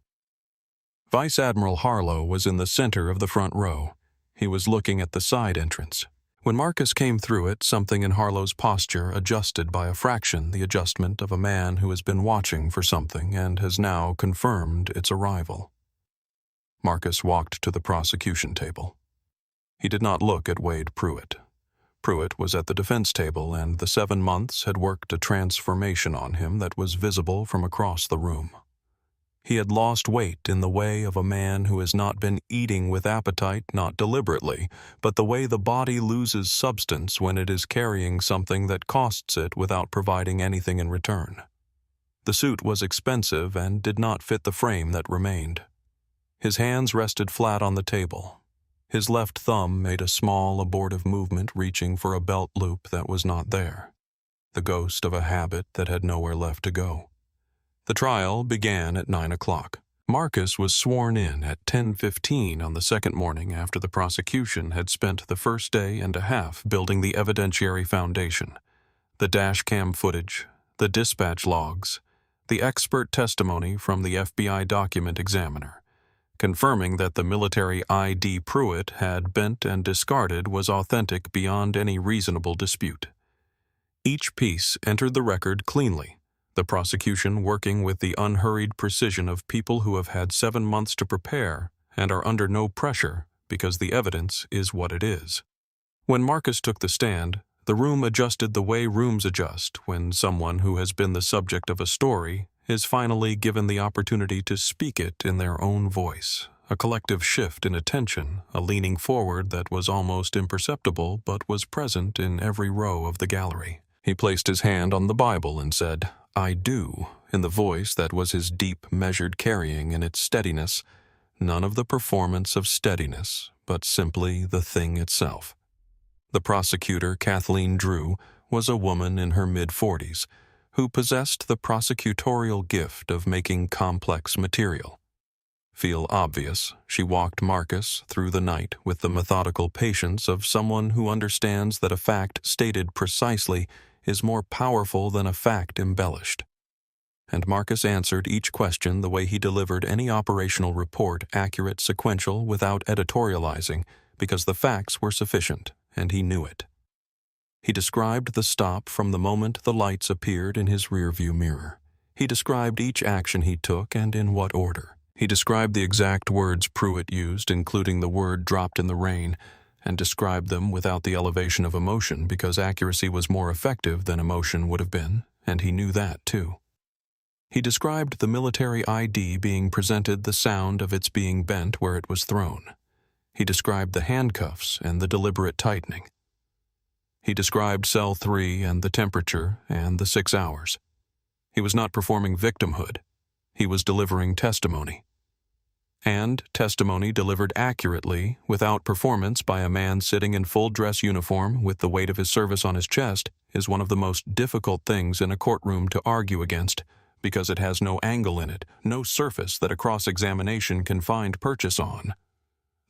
Vice Admiral Harlow was in the center of the front row. He was looking at the side entrance. When Marcus came through it, something in Harlow's posture adjusted by a fraction the adjustment of a man who has been watching for something and has now confirmed its arrival. Marcus walked to the prosecution table. He did not look at Wade Pruitt. Pruitt was at the defense table, and the 7 months had worked a transformation on him that was visible from across the room. He had lost weight in the way of a man who has not been eating with appetite, not deliberately, but the way the body loses substance when it is carrying something that costs it without providing anything in return. The suit was expensive and did not fit the frame that remained. His hands rested flat on the table. His left thumb made a small, abortive movement reaching for a belt loop that was not there, the ghost of a habit that had nowhere left to go. The trial began at 9 o'clock. Marcus was sworn in at 10:15 on the second morning after the prosecution had spent the first day and a half building the evidentiary foundation, the dash cam footage, the dispatch logs, the expert testimony from the FBI document examiner, confirming that the military ID Pruitt had bent and discarded was authentic beyond any reasonable dispute. Each piece entered the record cleanly, the prosecution working with the unhurried precision of people who have had 7 months to prepare and are under no pressure because the evidence is what it is. When Marcus took the stand, the room adjusted the way rooms adjust when someone who has been the subject of a story is finally given the opportunity to speak it in their own voice, a collective shift in attention, a leaning forward that was almost imperceptible but was present in every row of the gallery. He placed his hand on the Bible and said, "I do," in the voice that was his deep, measured carrying in its steadiness, none of the performance of steadiness, but simply the thing itself. The prosecutor, Kathleen Drew, was a woman in her mid-40s who possessed the prosecutorial gift of making complex material. Feel obvious, she walked Marcus through the night with the methodical patience of someone who understands that a fact stated precisely is more powerful than a fact embellished. And Marcus answered each question the way he delivered any operational report, accurate, sequential, without editorializing, because the facts were sufficient, and he knew it. He described the stop from the moment the lights appeared in his rearview mirror. He described each action he took and in what order. He described the exact words Pruitt used, including the word dropped in the rain, and described them without the elevation of emotion because accuracy was more effective than emotion would have been, and he knew that too. He described the military ID being presented, the sound of its being bent where it was thrown. He described the handcuffs and the deliberate tightening. He described cell 3 and the temperature and the 6 hours. He was not performing victimhood. He was delivering testimony. And testimony delivered accurately, without performance by a man sitting in full dress uniform with the weight of his service on his chest, is one of the most difficult things in a courtroom to argue against, because it has no angle in it, no surface that a cross-examination can find purchase on.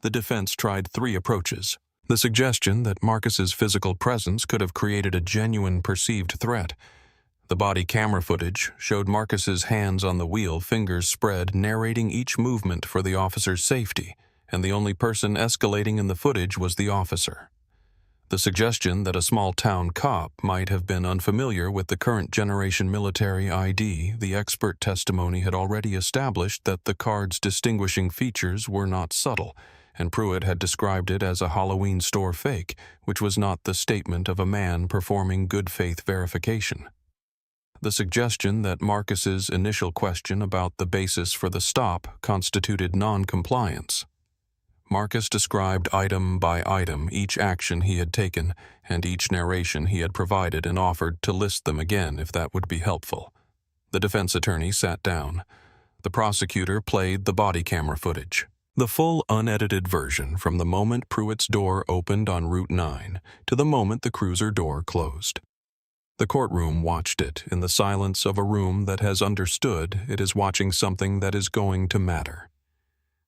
The defense tried 3 approaches. The suggestion that Marcus's physical presence could have created a genuine perceived threat. The body camera footage showed Marcus's hands on the wheel, fingers spread, narrating each movement for the officer's safety, and the only person escalating in the footage was the officer. The suggestion that a small-town cop might have been unfamiliar with the current generation military ID, the expert testimony had already established that the card's distinguishing features were not subtle, and Pruitt had described it as a Halloween store fake, which was not the statement of a man performing good-faith verification. The suggestion that Marcus's initial question about the basis for the stop constituted non-compliance. Marcus described item by item each action he had taken and each narration he had provided and offered to list them again if that would be helpful. The defense attorney sat down. The prosecutor played the body camera footage. The full unedited version from the moment Pruitt's door opened on Route 9 to the moment the cruiser door closed. The courtroom watched it in the silence of a room that has understood it is watching something that is going to matter.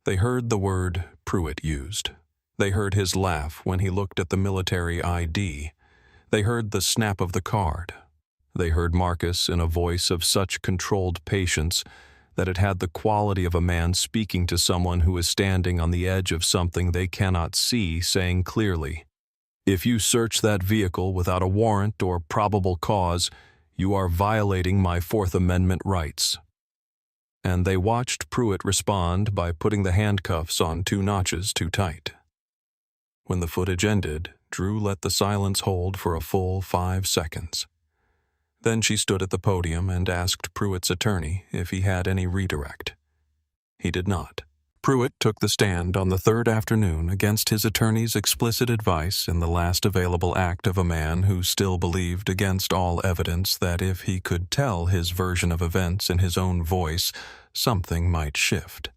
They heard the word Pruitt used. They heard his laugh when he looked at the military ID. They heard the snap of the card. They heard Marcus in a voice of such controlled patience that it had the quality of a man speaking to someone who is standing on the edge of something they cannot see, saying clearly, "If you search that vehicle without a warrant or probable cause, you are violating my Fourth Amendment rights." And they watched Pruitt respond by putting the handcuffs on 2 notches too tight. When the footage ended, Drew let the silence hold for a full 5 seconds. Then she stood at the podium and asked Pruitt's attorney if he had any redirect. He did not. Pruitt took the stand on the 3rd afternoon against his attorney's explicit advice in the last available act of a man who still believed against all evidence that if he could tell his version of events in his own voice, something might shift.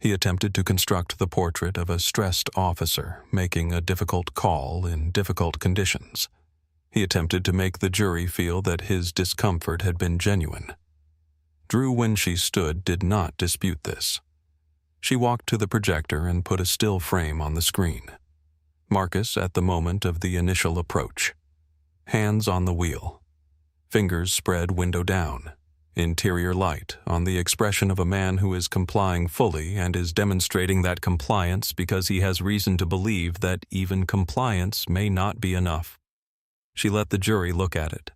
He attempted to construct the portrait of a stressed officer making a difficult call in difficult conditions. He attempted to make the jury feel that his discomfort had been genuine. Drew, when she stood, did not dispute this. She walked to the projector and put a still frame on the screen. Marcus at the moment of the initial approach. Hands on the wheel. Fingers spread window down. Interior light on the expression of a man who is complying fully and is demonstrating that compliance because he has reason to believe that even compliance may not be enough. She let the jury look at it.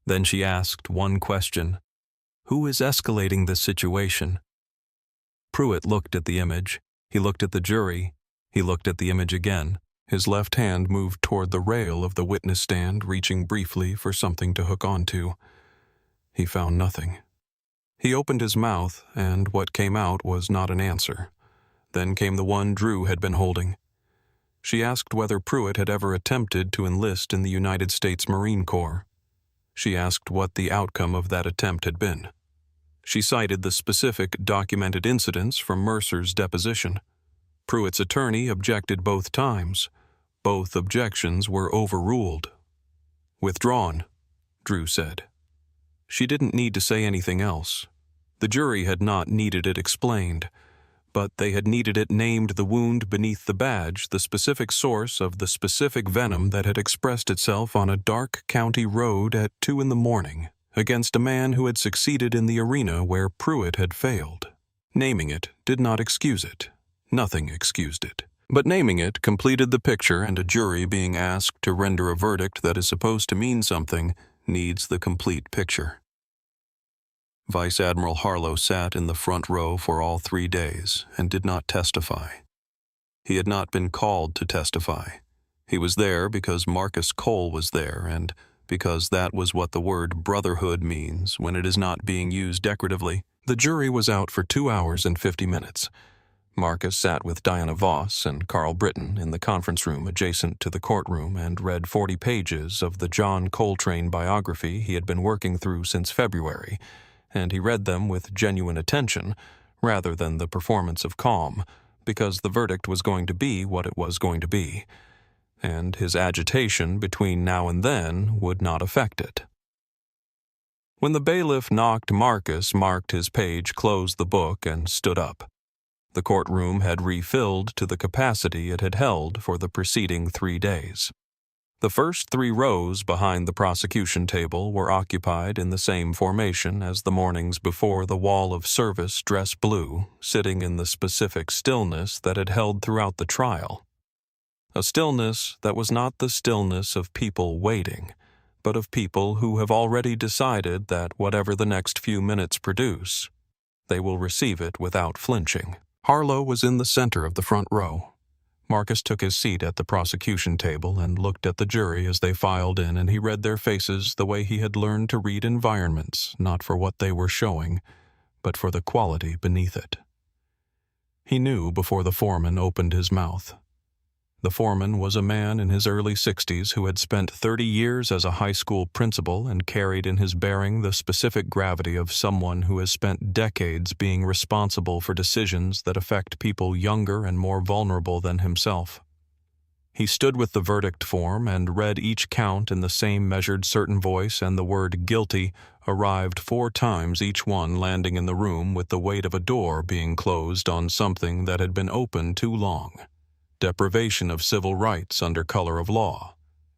Then she asked one question. Who is escalating this situation? Pruitt looked at the image. He looked at the jury. He looked at the image again. His left hand moved toward the rail of the witness stand, reaching briefly for something to hook onto. He found nothing. He opened his mouth, and what came out was not an answer. Then came the one Drew had been holding. She asked whether Pruitt had ever attempted to enlist in the United States Marine Corps. She asked what the outcome of that attempt had been. She cited the specific documented incidents from Mercer's deposition. Pruitt's attorney objected both times. Both objections were overruled. "Withdrawn," Drew said. She didn't need to say anything else. The jury had not needed it explained, but they had needed it named the wound beneath the badge, the specific source of the specific venom that had expressed itself on a dark county road at 2 a.m. against a man who had succeeded in the arena where Pruitt had failed. Naming it did not excuse it. Nothing excused it. But naming it completed the picture, and a jury being asked to render a verdict that is supposed to mean something needs the complete picture. Vice Admiral Harlow sat in the front row for all 3 days and did not testify. He had not been called to testify. He was there because Marcus Cole was there, and because that was what the word brotherhood means when it is not being used decoratively. The jury was out for 2 hours and 50 minutes. Marcus sat with Diana Voss and Carl Britton in the conference room adjacent to the courtroom and read 40 pages of the John Coltrane biography he had been working through since February, and he read them with genuine attention rather than the performance of calm, because the verdict was going to be what it was going to be, and his agitation between now and then would not affect it. When the bailiff knocked, Marcus marked his page, closed the book, and stood up. The courtroom had refilled to the capacity it had held for the preceding 3 days. The first 3 rows behind the prosecution table were occupied in the same formation as the mornings before, the wall of service dress blue, sitting in the specific stillness that had held throughout the trial. A stillness that was not the stillness of people waiting, but of people who have already decided that whatever the next few minutes produce, they will receive it without flinching. Harlow was in the center of the front row. Marcus took his seat at the prosecution table and looked at the jury as they filed in, and he read their faces the way he had learned to read environments, not for what they were showing, but for the quality beneath it. He knew before the foreman opened his mouth. The foreman was a man in his early 60s who had spent 30 years as a high school principal and carried in his bearing the specific gravity of someone who has spent decades being responsible for decisions that affect people younger and more vulnerable than himself. He stood with the verdict form and read each count in the same measured certain voice, and the word guilty arrived 4 times, each one landing in the room with the weight of a door being closed on something that had been open too long. Deprivation of civil rights under color of law.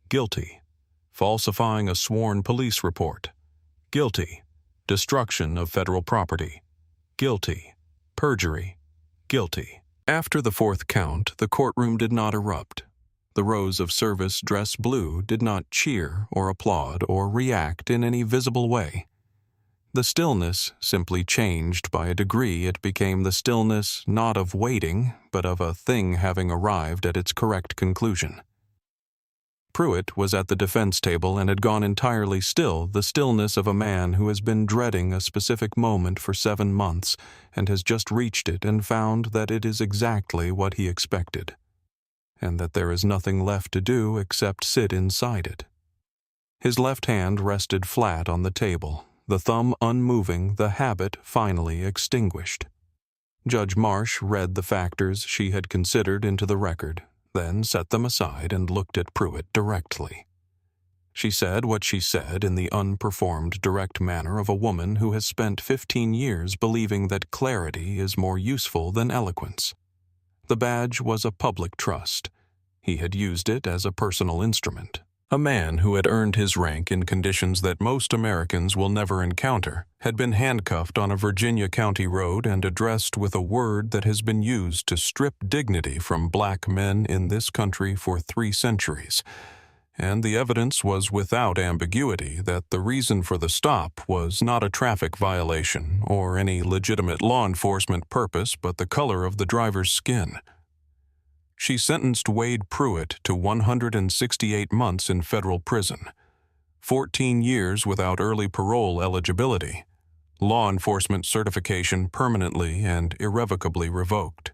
Guilty. Falsifying a sworn police report. Guilty. Destruction of federal property. Guilty. Perjury. Guilty. After the 4th count, the courtroom did not erupt. The rows of service dress blue did not cheer or applaud or react in any visible way. The stillness simply changed by a degree. It became the stillness not of waiting, but of a thing having arrived at its correct conclusion. Pruitt was at the defense table and had gone entirely still, the stillness of a man who has been dreading a specific moment for 7 months and has just reached it and found that it is exactly what he expected, and that there is nothing left to do except sit inside it. His left hand rested flat on the table, the thumb unmoving, the habit finally extinguished. Judge Marsh read the factors she had considered into the record, then set them aside and looked at Pruitt directly. She said what she said in the unperformed, direct manner of a woman who has spent 15 years believing that clarity is more useful than eloquence. The badge was a public trust. He had used it as a personal instrument. A man who had earned his rank in conditions that most Americans will never encounter had been handcuffed on a Virginia county road and addressed with a word that has been used to strip dignity from black men in this country for 3 centuries. And the evidence was without ambiguity that the reason for the stop was not a traffic violation or any legitimate law enforcement purpose but the color of the driver's skin. She sentenced Wade Pruitt to 168 months in federal prison, 14 years without early parole eligibility, law enforcement certification permanently and irrevocably revoked.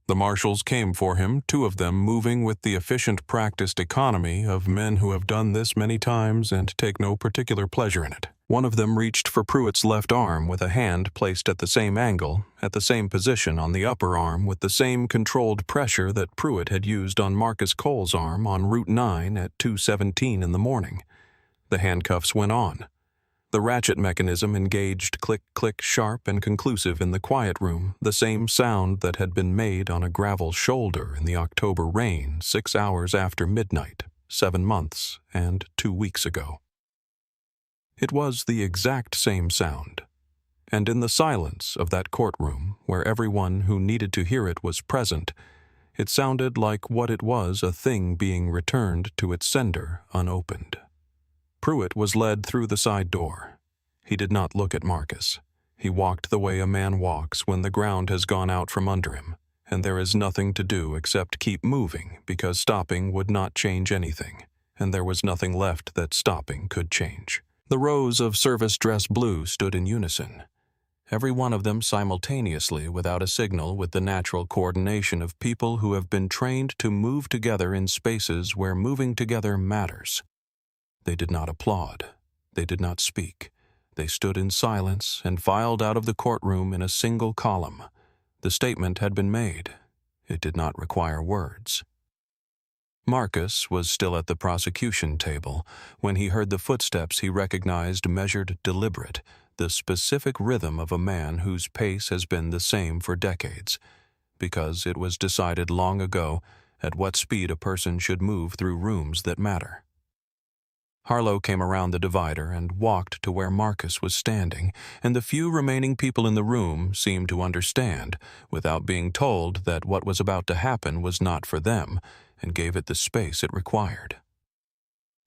The marshals came for him, 2 of them moving with the efficient practiced economy of men who have done this many times and take no particular pleasure in it. One of them reached for Pruitt's left arm with a hand placed at the same angle, at the same position on the upper arm with the same controlled pressure that Pruitt had used on Marcus Cole's arm on Route 9 at 2:17 in the morning. The handcuffs went on. The ratchet mechanism engaged click-click sharp and conclusive in the quiet room, the same sound that had been made on a gravel shoulder in the October rain 6 hours after midnight, 7 months and 2 weeks ago. It was the exact same sound, and in the silence of that courtroom, where everyone who needed to hear it was present, it sounded like what it was, a thing being returned to its sender unopened. Pruitt was led through the side door. He did not look at Marcus. He walked the way a man walks when the ground has gone out from under him, and there is nothing to do except keep moving because stopping would not change anything, and there was nothing left that stopping could change. The rows of service dress blue stood in unison, every one of them simultaneously without a signal, with the natural coordination of people who have been trained to move together in spaces where moving together matters. They did not applaud. They did not speak. They stood in silence and filed out of the courtroom in a single column. The statement had been made. It did not require words. Marcus was still at the prosecution table. When he heard the footsteps, he recognized measured, deliberate, the specific rhythm of a man whose pace has been the same for decades, because it was decided long ago at what speed a person should move through rooms that matter. Harlow came around the divider and walked to where Marcus was standing, and the few remaining people in the room seemed to understand, without being told, that what was about to happen was not for them, and gave it the space it required.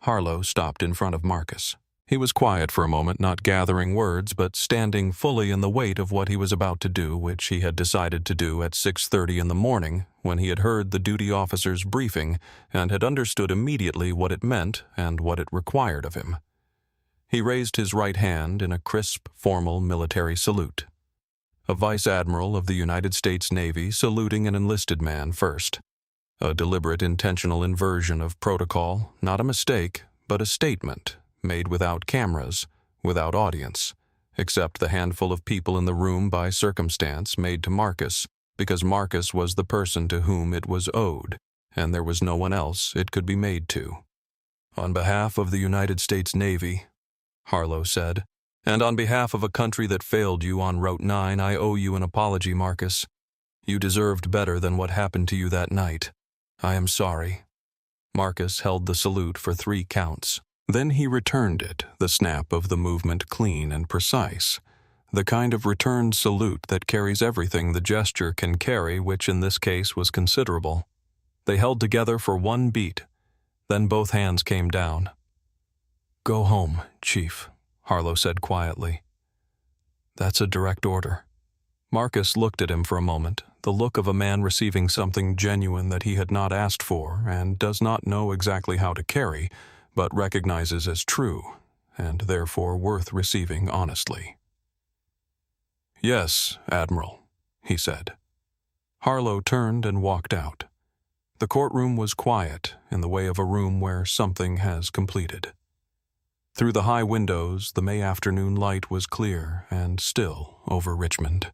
Harlow stopped in front of Marcus. He was quiet for a moment, not gathering words, but standing fully in the weight of what he was about to do, which he had decided to do at 6:30 in the morning, when he had heard the duty officer's briefing and had understood immediately what it meant and what it required of him. He raised his right hand in a crisp, formal military salute. A Vice Admiral of the United States Navy saluting an enlisted man first. A deliberate, intentional inversion of protocol, not a mistake, but a statement made without cameras, without audience, except the handful of people in the room by circumstance, made to Marcus, because Marcus was the person to whom it was owed, and there was no one else it could be made to. "On behalf of the United States Navy," Harlow said, "and on behalf of a country that failed you on Route 9, I owe you an apology, Marcus. You deserved better than what happened to you that night. I am sorry." Marcus held the salute for 3 counts. Then he returned it, the snap of the movement clean and precise, the kind of returned salute that carries everything the gesture can carry, which in this case was considerable. They held together for 1 beat. Then both hands came down. "Go home, Chief," Harlow said quietly. "That's a direct order." Marcus looked at him for a moment, the look of a man receiving something genuine that he had not asked for and does not know exactly how to carry, but recognizes as true, and therefore worth receiving honestly. "Yes, Admiral," he said. Harlow turned and walked out. The courtroom was quiet, in the way of a room where something has completed. Through the high windows, the May afternoon light was clear and still over Richmond,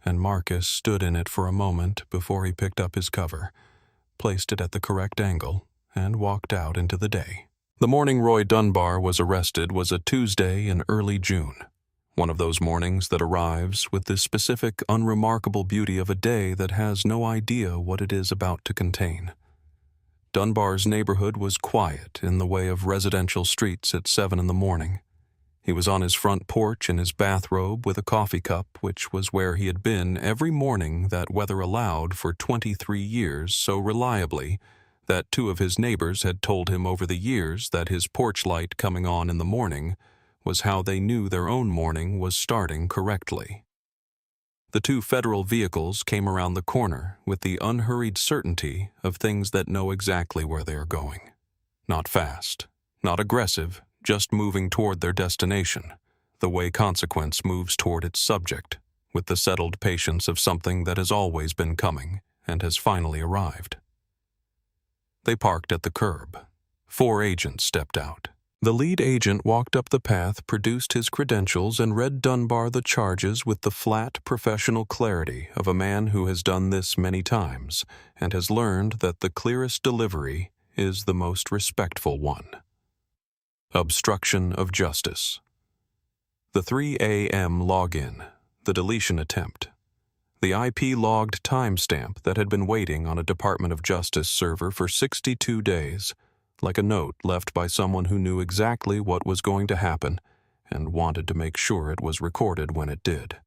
and Marcus stood in it for a moment before he picked up his cover, placed it at the correct angle, and walked out into the day. The morning Roy Dunbar was arrested was a Tuesday in early June, one of those mornings that arrives with the specific, unremarkable beauty of a day that has no idea what it is about to contain. Dunbar's neighborhood was quiet in the way of residential streets at 7 in the morning. He was on his front porch in his bathrobe with a coffee cup, which was where he had been every morning that weather allowed for 23 years so reliably that 2 of his neighbors had told him over the years that his porch light coming on in the morning was how they knew their own morning was starting correctly. The 2 federal vehicles came around the corner with the unhurried certainty of things that know exactly where they are going. Not fast, not aggressive, just moving toward their destination, the way consequence moves toward its subject, with the settled patience of something that has always been coming and has finally arrived. They parked at the curb. 4 agents stepped out. The lead agent walked up the path, produced his credentials, and read Dunbar the charges with the flat, professional clarity of a man who has done this many times and has learned that the clearest delivery is the most respectful one. Obstruction of justice. The 3 a.m. login, the deletion attempt, the IP-logged timestamp that had been waiting on a Department of Justice server for 62 days, like a note left by someone who knew exactly what was going to happen and wanted to make sure it was recorded when it did.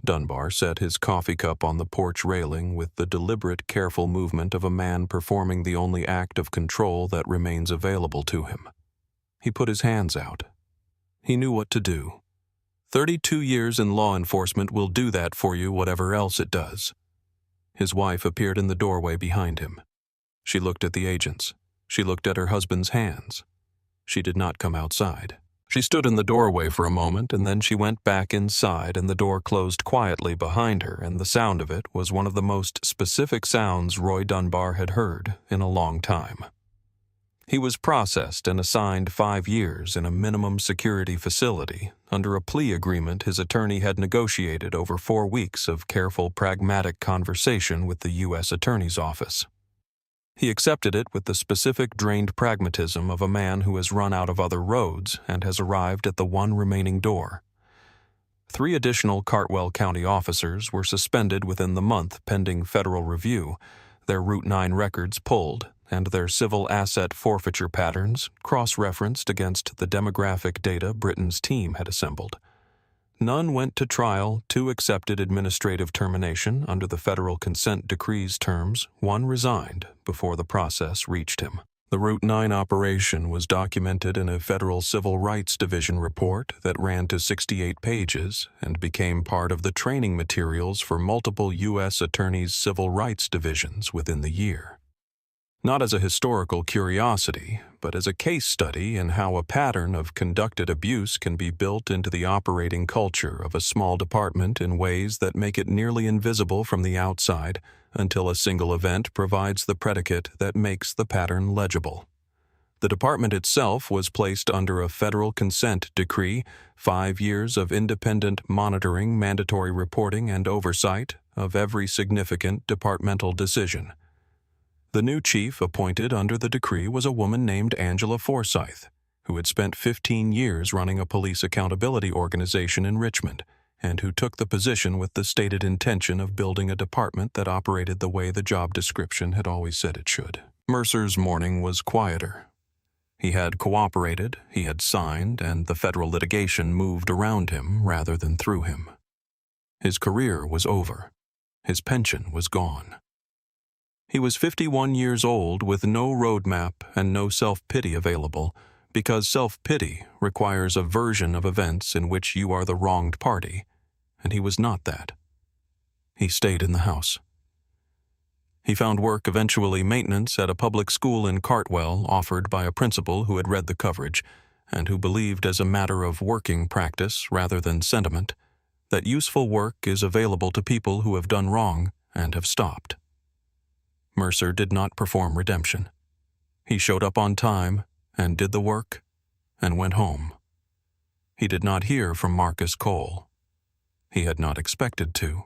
Dunbar set his coffee cup on the porch railing with the deliberate, careful movement of a man performing the only act of control that remains available to him. He put his hands out. He knew what to do. 32 years in law enforcement will do that for you, whatever else it does. His wife appeared in the doorway behind him. She looked at the agents. She looked at her husband's hands. She did not come outside. She stood in the doorway for a moment, and then she went back inside, and the door closed quietly behind her, and the sound of it was one of the most specific sounds Roy Dunbar had heard in a long time. He was processed and assigned 5 years in a minimum security facility under a plea agreement his attorney had negotiated over 4 weeks of careful, pragmatic conversation with the U.S. Attorney's Office. He accepted it with the specific, drained pragmatism of a man who has run out of other roads and has arrived at the one remaining door. 3 additional Cartwell County officers were suspended within the month pending federal review, their Route 9 records pulled, and their civil asset forfeiture patterns cross-referenced against the demographic data Britain's team had assembled. None went to trial, 2 accepted administrative termination under the federal consent decree's terms, 1 resigned before the process reached him. The Route 9 operation was documented in a Federal Civil Rights Division report that ran to 68 pages and became part of the training materials for multiple U.S. attorneys' civil rights divisions within the year. Not as a historical curiosity, but as a case study in how a pattern of conducted abuse can be built into the operating culture of a small department in ways that make it nearly invisible from the outside until a single event provides the predicate that makes the pattern legible. The department itself was placed under a federal consent decree, 5 years of independent monitoring, mandatory reporting, and oversight of every significant departmental decision. The new chief appointed under the decree was a woman named Angela Forsyth, who had spent 15 years running a police accountability organization in Richmond, and who took the position with the stated intention of building a department that operated the way the job description had always said it should. Mercer's morning was quieter. He had cooperated, he had signed, and the federal litigation moved around him rather than through him. His career was over. His pension was gone. He was 51 years old with no roadmap and no self-pity available, because self-pity requires a version of events in which you are the wronged party, and he was not that. He stayed in the house. He found work, eventually maintenance, at a public school in Cartwell offered by a principal who had read the coverage and who believed, as a matter of working practice rather than sentiment, that useful work is available to people who have done wrong and have stopped. Mercer did not perform redemption. He showed up on time and did the work and went home. He did not hear from Marcus Cole. He had not expected to.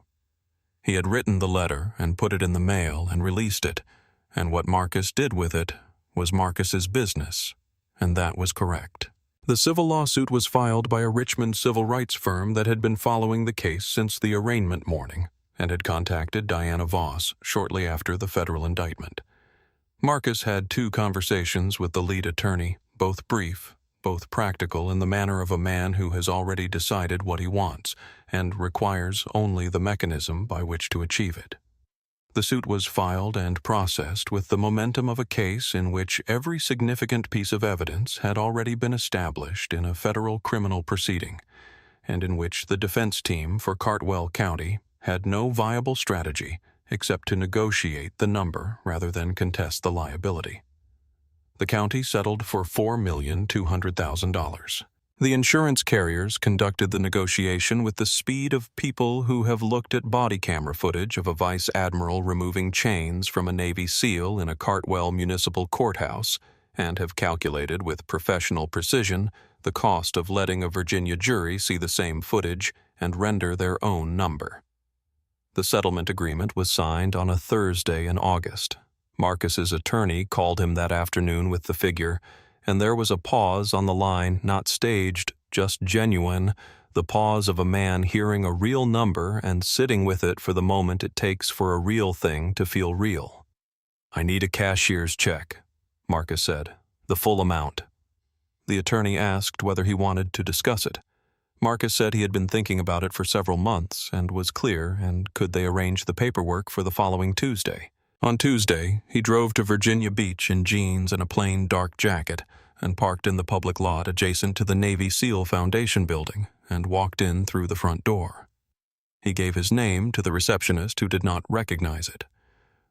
He had written the letter and put it in the mail and released it, and what Marcus did with it was Marcus's business, and that was correct. The civil lawsuit was filed by a Richmond civil rights firm that had been following the case since the arraignment morning and had contacted Diana Voss shortly after the federal indictment. Marcus had 2 conversations with the lead attorney, both brief, both practical in the manner of a man who has already decided what he wants and requires only the mechanism by which to achieve it. The suit was filed and processed with the momentum of a case in which every significant piece of evidence had already been established in a federal criminal proceeding, and in which the defense team for Cartwell County had no viable strategy except to negotiate the number rather than contest the liability. The county settled for $4,200,000. The insurance carriers conducted the negotiation with the speed of people who have looked at body camera footage of a Vice Admiral removing chains from a Navy SEAL in a Cartwell municipal courthouse and have calculated with professional precision the cost of letting a Virginia jury see the same footage and render their own number. The settlement agreement was signed on a Thursday in August. Marcus's attorney called him that afternoon with the figure, and there was a pause on the line, not staged, just genuine, the pause of a man hearing a real number and sitting with it for the moment it takes for a real thing to feel real. "I need a cashier's check," Marcus said, "the full amount." The attorney asked whether he wanted to discuss it. Marcus said he had been thinking about it for several months and was clear, and could they arrange the paperwork for the following Tuesday. On Tuesday, he drove to Virginia Beach in jeans and a plain dark jacket and parked in the public lot adjacent to the Navy SEAL Foundation building and walked in through the front door. He gave his name to the receptionist who did not recognize it.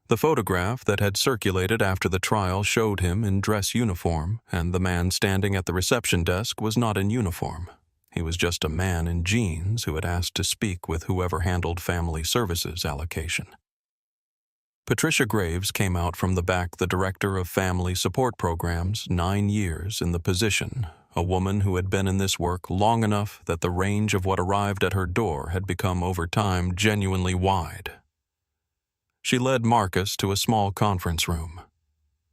The photograph that had circulated after the trial showed him in dress uniform, and the man standing at the reception desk was not in uniform. He was just a man in jeans who had asked to speak with whoever handled family services allocation. Patricia Graves came out from the back, the director of family support programs, 9 years in the position, a woman who had been in this work long enough that the range of what arrived at her door had become over time genuinely wide. She led Marcus to a small conference room.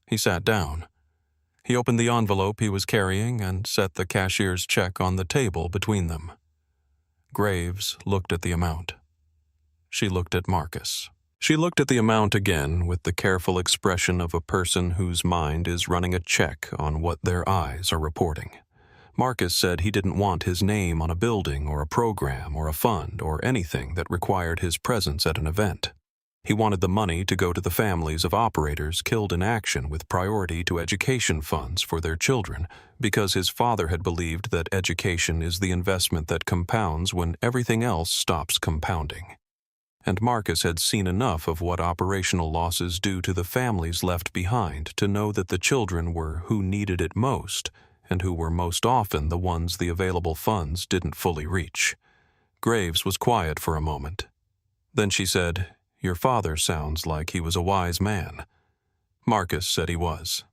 He sat down. He opened the envelope he was carrying and set the cashier's check on the table between them. Graves looked at the amount. She looked at Marcus. She looked at the amount again with the careful expression of a person whose mind is running a check on what their eyes are reporting. Marcus said he didn't want his name on a building or a program or a fund or anything that required his presence at an event. He wanted the money to go to the families of operators killed in action with priority to education funds for their children, because his father had believed that education is the investment that compounds when everything else stops compounding. And Marcus had seen enough of what operational losses do to the families left behind to know that the children were who needed it most, and who were most often the ones the available funds didn't fully reach. Graves was quiet for a moment. Then she said, "Your father sounds like he was a wise man." Marcus said he was.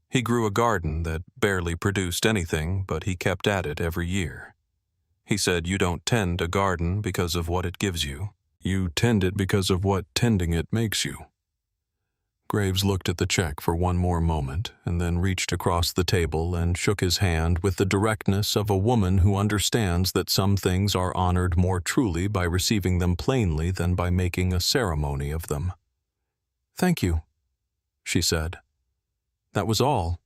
He grew a garden that barely produced anything, but he kept at it every year. He said, "You don't tend a garden because of what it gives you. You tend it because of what tending it makes you." Graves looked at the check for one more moment and then reached across the table and shook his hand with the directness of a woman who understands that some things are honored more truly by receiving them plainly than by making a ceremony of them. "Thank you," she said. That was all.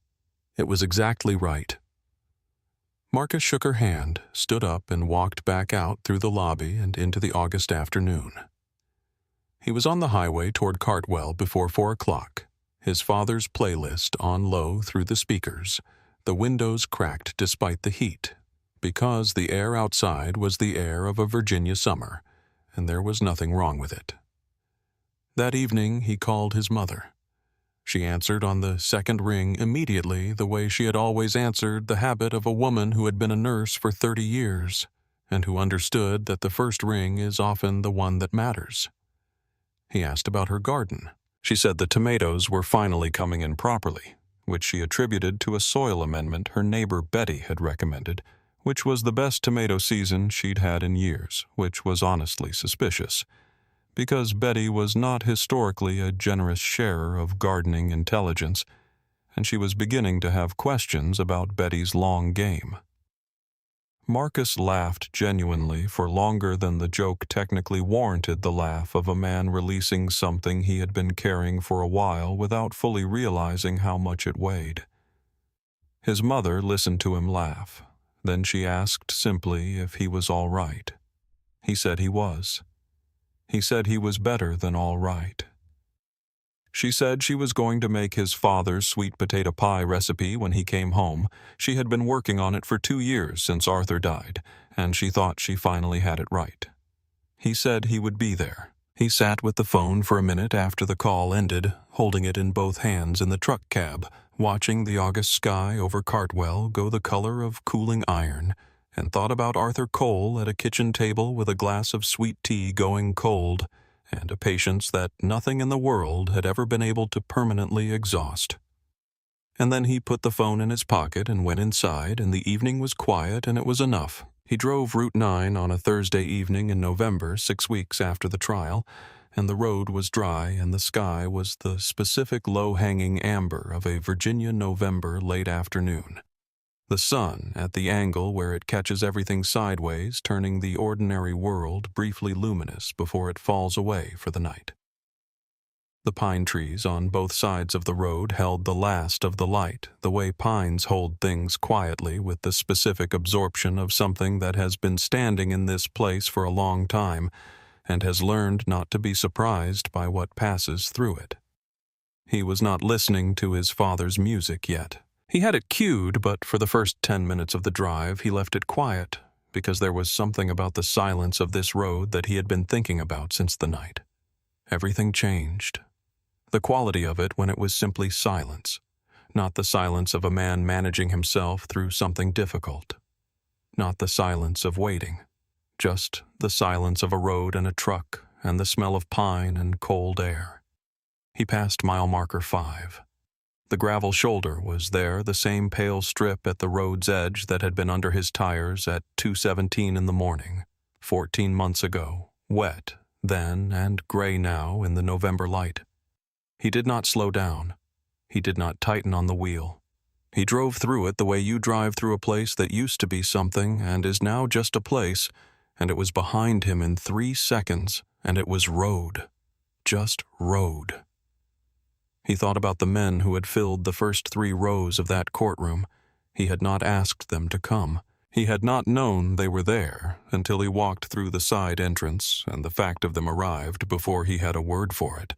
It was exactly right. Marcus shook her hand, stood up, and walked back out through the lobby and into the August afternoon. He was on the highway toward Cartwell before 4 o'clock, his father's playlist on low through the speakers, the windows cracked despite the heat, because the air outside was the air of a Virginia summer, and there was nothing wrong with it. That evening he called his mother. She answered on the second ring immediately, the way she had always answered, the habit of a woman who had been a nurse for 30 years, and who understood that the first ring is often the one that matters. He asked about her garden. She said the tomatoes were finally coming in properly, which she attributed to a soil amendment her neighbor Betty had recommended, which was the best tomato season she'd had in years, which was honestly suspicious, because Betty was not historically a generous sharer of gardening intelligence, and she was beginning to have questions about Betty's long game. Marcus laughed genuinely for longer than the joke technically warranted the laugh of a man releasing something he had been carrying for a while without fully realizing how much it weighed. His mother listened to him laugh. Then she asked simply if he was all right. He said he was. He said he was better than all right. She said she was going to make his father's sweet potato pie recipe when he came home. She had been working on it for 2 years since Arthur died, and she thought she finally had it right. He said he would be there. He sat with the phone for a minute after the call ended, holding it in both hands in the truck cab, watching the August sky over Cartwell go the color of cooling iron, and thought about Arthur Cole at a kitchen table with a glass of sweet tea going cold, and a patience that nothing in the world had ever been able to permanently exhaust. And then he put the phone in his pocket and went inside, and the evening was quiet, and it was enough. He drove Route 9 on a Thursday evening in November, 6 weeks after the trial, and the road was dry, and the sky was the specific low-hanging amber of a Virginia November late afternoon. The sun at the angle where it catches everything sideways, turning the ordinary world briefly luminous before it falls away for the night. The pine trees on both sides of the road held the last of the light, the way pines hold things quietly with the specific absorption of something that has been standing in this place for a long time and has learned not to be surprised by what passes through it. He was not listening to his father's music yet. He had it cued, but for the first 10 minutes of the drive he left it quiet, because there was something about the silence of this road that he had been thinking about since the night. Everything changed. The quality of it when it was simply silence, not the silence of a man managing himself through something difficult, not the silence of waiting, just the silence of a road and a truck and the smell of pine and cold air. He passed mile marker 5. The gravel shoulder was there, the same pale strip at the road's edge that had been under his tires at 2:17 in the morning, 14 months ago, wet then and gray now in the November light. He did not slow down. He did not tighten on the wheel. He drove through it the way you drive through a place that used to be something and is now just a place, and it was behind him in 3 seconds, and it was road. Just road. He thought about the men who had filled the first 3 rows of that courtroom. He had not asked them to come. He had not known they were there until he walked through the side entrance, and the fact of them arrived before he had a word for it.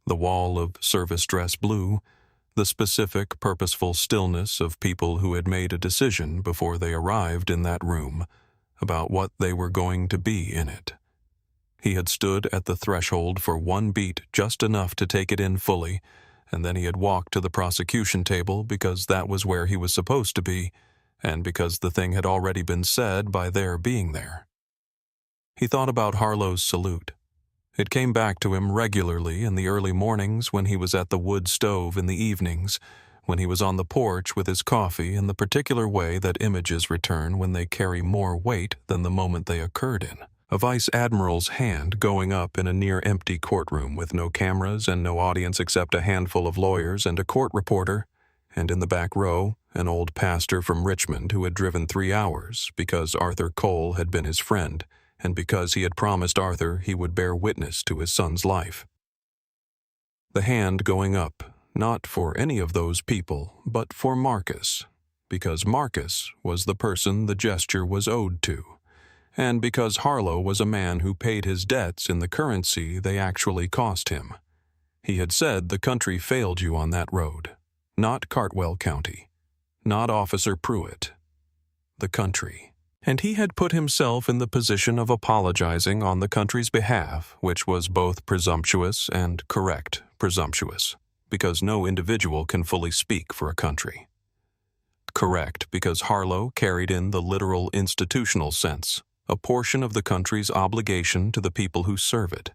The wall of service dress blue, the specific, purposeful stillness of people who had made a decision before they arrived in that room about what they were going to be in it. He had stood at the threshold for 1 beat, just enough to take it in fully, and then he had walked to the prosecution table because that was where he was supposed to be, and because the thing had already been said by their being there. He thought about Harlow's salute. It came back to him regularly in the early mornings, when he was at the wood stove in the evenings, when he was on the porch with his coffee, in the particular way that images return when they carry more weight than the moment they occurred in. A Vice Admiral's hand going up in a near-empty courtroom with no cameras and no audience except a handful of lawyers and a court reporter, and in the back row, an old pastor from Richmond who had driven 3 hours because Arthur Cole had been his friend and because he had promised Arthur he would bear witness to his son's life. The hand going up, not for any of those people, but for Marcus, because Marcus was the person the gesture was owed to, and because Harlow was a man who paid his debts in the currency they actually cost him. He had said the country failed you on that road, not Cartwell County, not Officer Pruitt, the country. And he had put himself in the position of apologizing on the country's behalf, which was both presumptuous and correct presumptuous, because no individual can fully speak for a country. Correct, because Harlow carried in the literal institutional sense, a portion of the country's obligation to the people who serve it.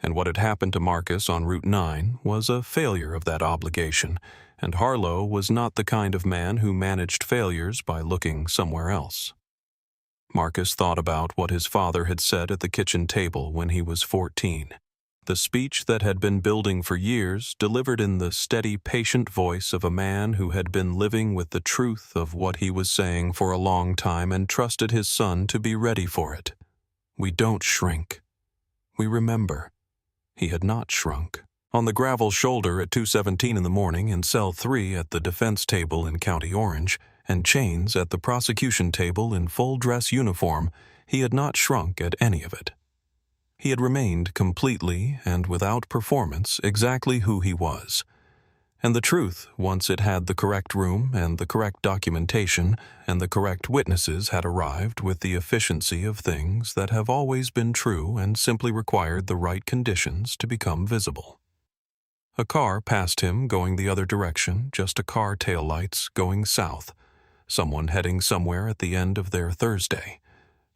And what had happened to Marcus on Route 9 was a failure of that obligation, and Harlow was not the kind of man who managed failures by looking somewhere else. Marcus thought about what his father had said at the kitchen table when he was 14. The speech that had been building for years, delivered in the steady, patient voice of a man who had been living with the truth of what he was saying for a long time and trusted his son to be ready for it. We don't shrink. We remember. He had not shrunk. On the gravel shoulder at 2:17 in the morning, in cell 3 at the defense table in County Orange, and chains at the prosecution table in full-dress uniform, he had not shrunk at any of it. He had remained completely and without performance exactly who he was. And the truth, once it had the correct room and the correct documentation and the correct witnesses, had arrived with the efficiency of things that have always been true and simply required the right conditions to become visible. A car passed him going the other direction, just a car taillights going south. Someone heading somewhere at the end of their Thursday.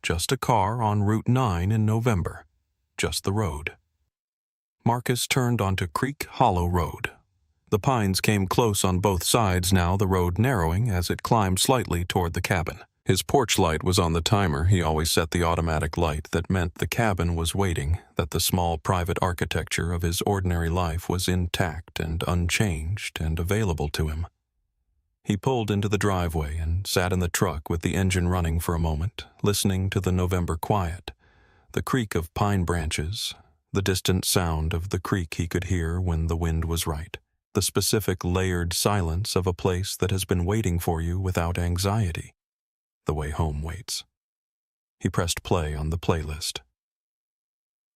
Just a car on Route 9 in November. Just the road. Marcus turned onto Creek Hollow Road. The pines came close on both sides now, the road narrowing as it climbed slightly toward the cabin. His porch light was on the timer. He always set the automatic light that meant the cabin was waiting, that the small private architecture of his ordinary life was intact and unchanged and available to him. He pulled into the driveway and sat in the truck with the engine running for a moment, listening to the November quiet, the creak of pine branches, the distant sound of the creek he could hear when the wind was right, the specific layered silence of a place that has been waiting for you without anxiety, the way home waits. He pressed play on the playlist.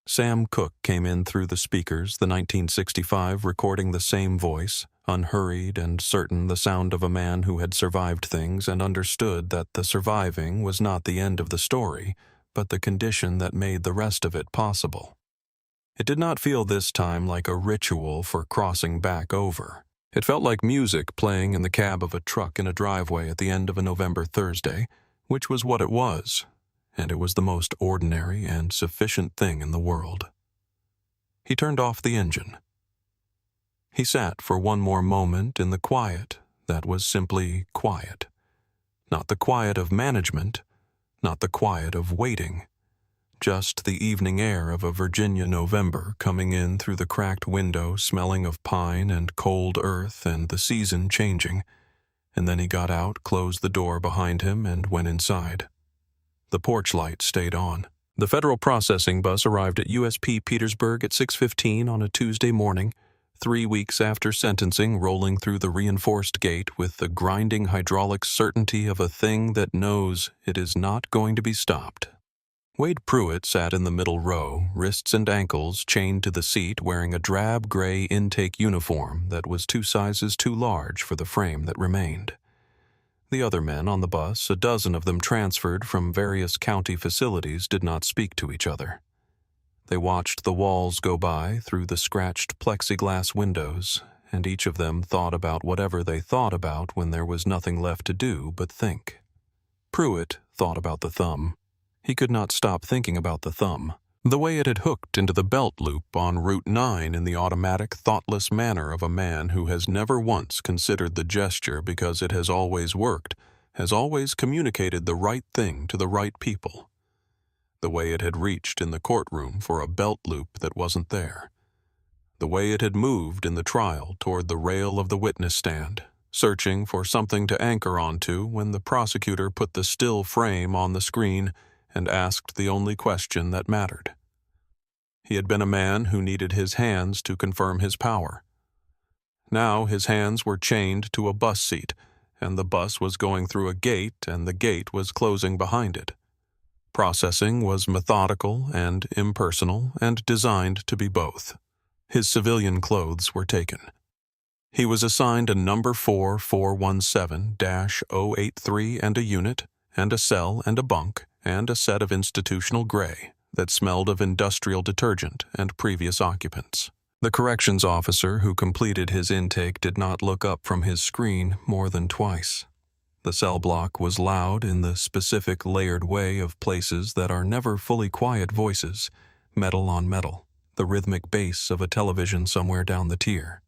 Sam Cooke came in through the speakers, the 1965 recording the same voice, unhurried and certain, the sound of a man who had survived things and understood that the surviving was not the end of the story, but the condition that made the rest of it possible. It did not feel this time like a ritual for crossing back over. It felt like music playing in the cab of a truck in a driveway at the end of a November Thursday, which was what it was, and it was the most ordinary and sufficient thing in the world. He turned off the engine. He sat for one more moment in the quiet that was simply quiet. Not the quiet of management, not the quiet of waiting. Just the evening air of a Virginia November coming in through the cracked window, smelling of pine and cold earth and the season changing. And then he got out, closed the door behind him, and went inside. The porch light stayed on. The federal processing bus arrived at USP Petersburg at 6:15 on a Tuesday morning, 3 weeks after sentencing, rolling through the reinforced gate with the grinding hydraulic certainty of a thing that knows it is not going to be stopped. Wade Pruitt sat in the middle row, wrists and ankles chained to the seat, wearing a drab gray intake uniform that was 2 sizes too large for the frame that remained. The other men on the bus, a dozen of them transferred from various county facilities, did not speak to each other. They watched the walls go by through the scratched plexiglass windows, and each of them thought about whatever they thought about when there was nothing left to do but think. Pruitt thought about the thumb. He could not stop thinking about the thumb, the way it had hooked into the belt loop on Route 9 in the automatic, thoughtless manner of a man who has never once considered the gesture because it has always worked, has always communicated the right thing to the right people. the way it had reached in the courtroom for a belt loop that wasn't there, the way it had moved in the trial toward the rail of the witness stand, searching for something to anchor onto when the prosecutor put the still frame on the screen and asked the only question that mattered. He had been a man who needed his hands to confirm his power. Now his hands were chained to a bus seat, and the bus was going through a gate and the gate was closing behind it. Processing was methodical and impersonal and designed to be both. His civilian clothes were taken. He was assigned a number 4417-083 and a unit, and a cell and a bunk, and a set of institutional gray that smelled of industrial detergent and previous occupants. The corrections officer who completed his intake did not look up from his screen more than twice. The cell block was loud in the specific layered way of places that are never fully quiet voices, metal on metal, the rhythmic bass of a television somewhere down the tier.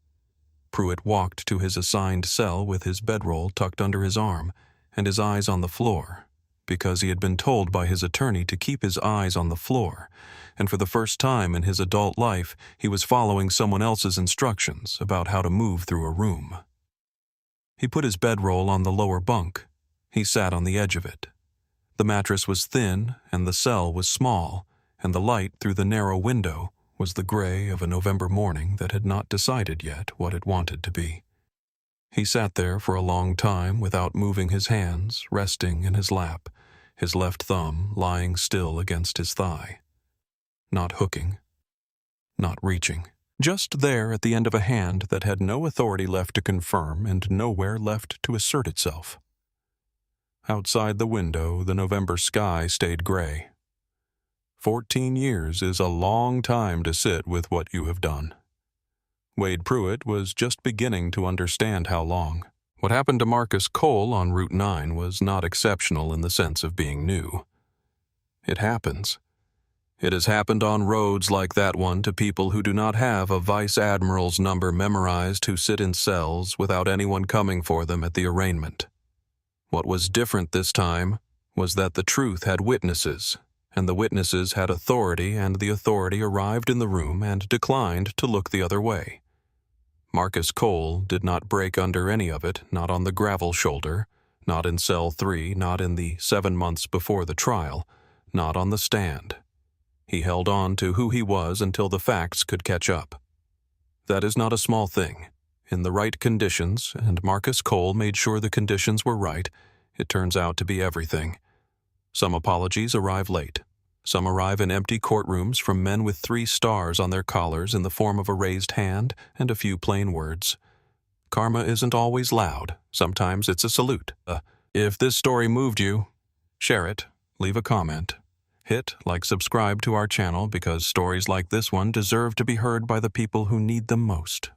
Pruitt walked to his assigned cell with his bedroll tucked under his arm and his eyes on the floor, because he had been told by his attorney to keep his eyes on the floor, and for the first time in his adult life he was following someone else's instructions about how to move through a room. He put his bedroll on the lower bunk. He sat on the edge of it. The mattress was thin and the cell was small, and the light through the narrow window was the gray of a November morning that had not decided yet what it wanted to be. He sat there for a long time without moving his hands, resting in his lap, his left thumb lying still against his thigh. Not hooking. Not reaching. Just there at the end of a hand that had no authority left to confirm and nowhere left to assert itself. Outside the window, the November sky stayed gray. 14 years is a long time to sit with what you have done. Wade Pruitt was just beginning to understand how long. What happened to Marcus Cole on Route 9 was not exceptional in the sense of being new. It happens. It has happened on roads like that one to people who do not have a Vice Admiral's number memorized, who sit in cells without anyone coming for them at the arraignment. What was different this time was that the truth had witnesses, and the witnesses had authority, and the authority arrived in the room and declined to look the other way. Marcus Cole did not break under any of it, not on the gravel shoulder, not in cell 3, not in the 7 months before the trial, not on the stand. He held on to who he was until the facts could catch up. That is not a small thing. In the right conditions, and Marcus Cole made sure the conditions were right, it turns out to be everything. Some apologies arrive late. Some arrive in empty courtrooms from men with 3 stars on their collars in the form of a raised hand and a few plain words. Karma isn't always loud. Sometimes it's a salute. If this story moved you, share it, leave a comment. Hit subscribe to our channel, because stories like this one deserve to be heard by the people who need them most.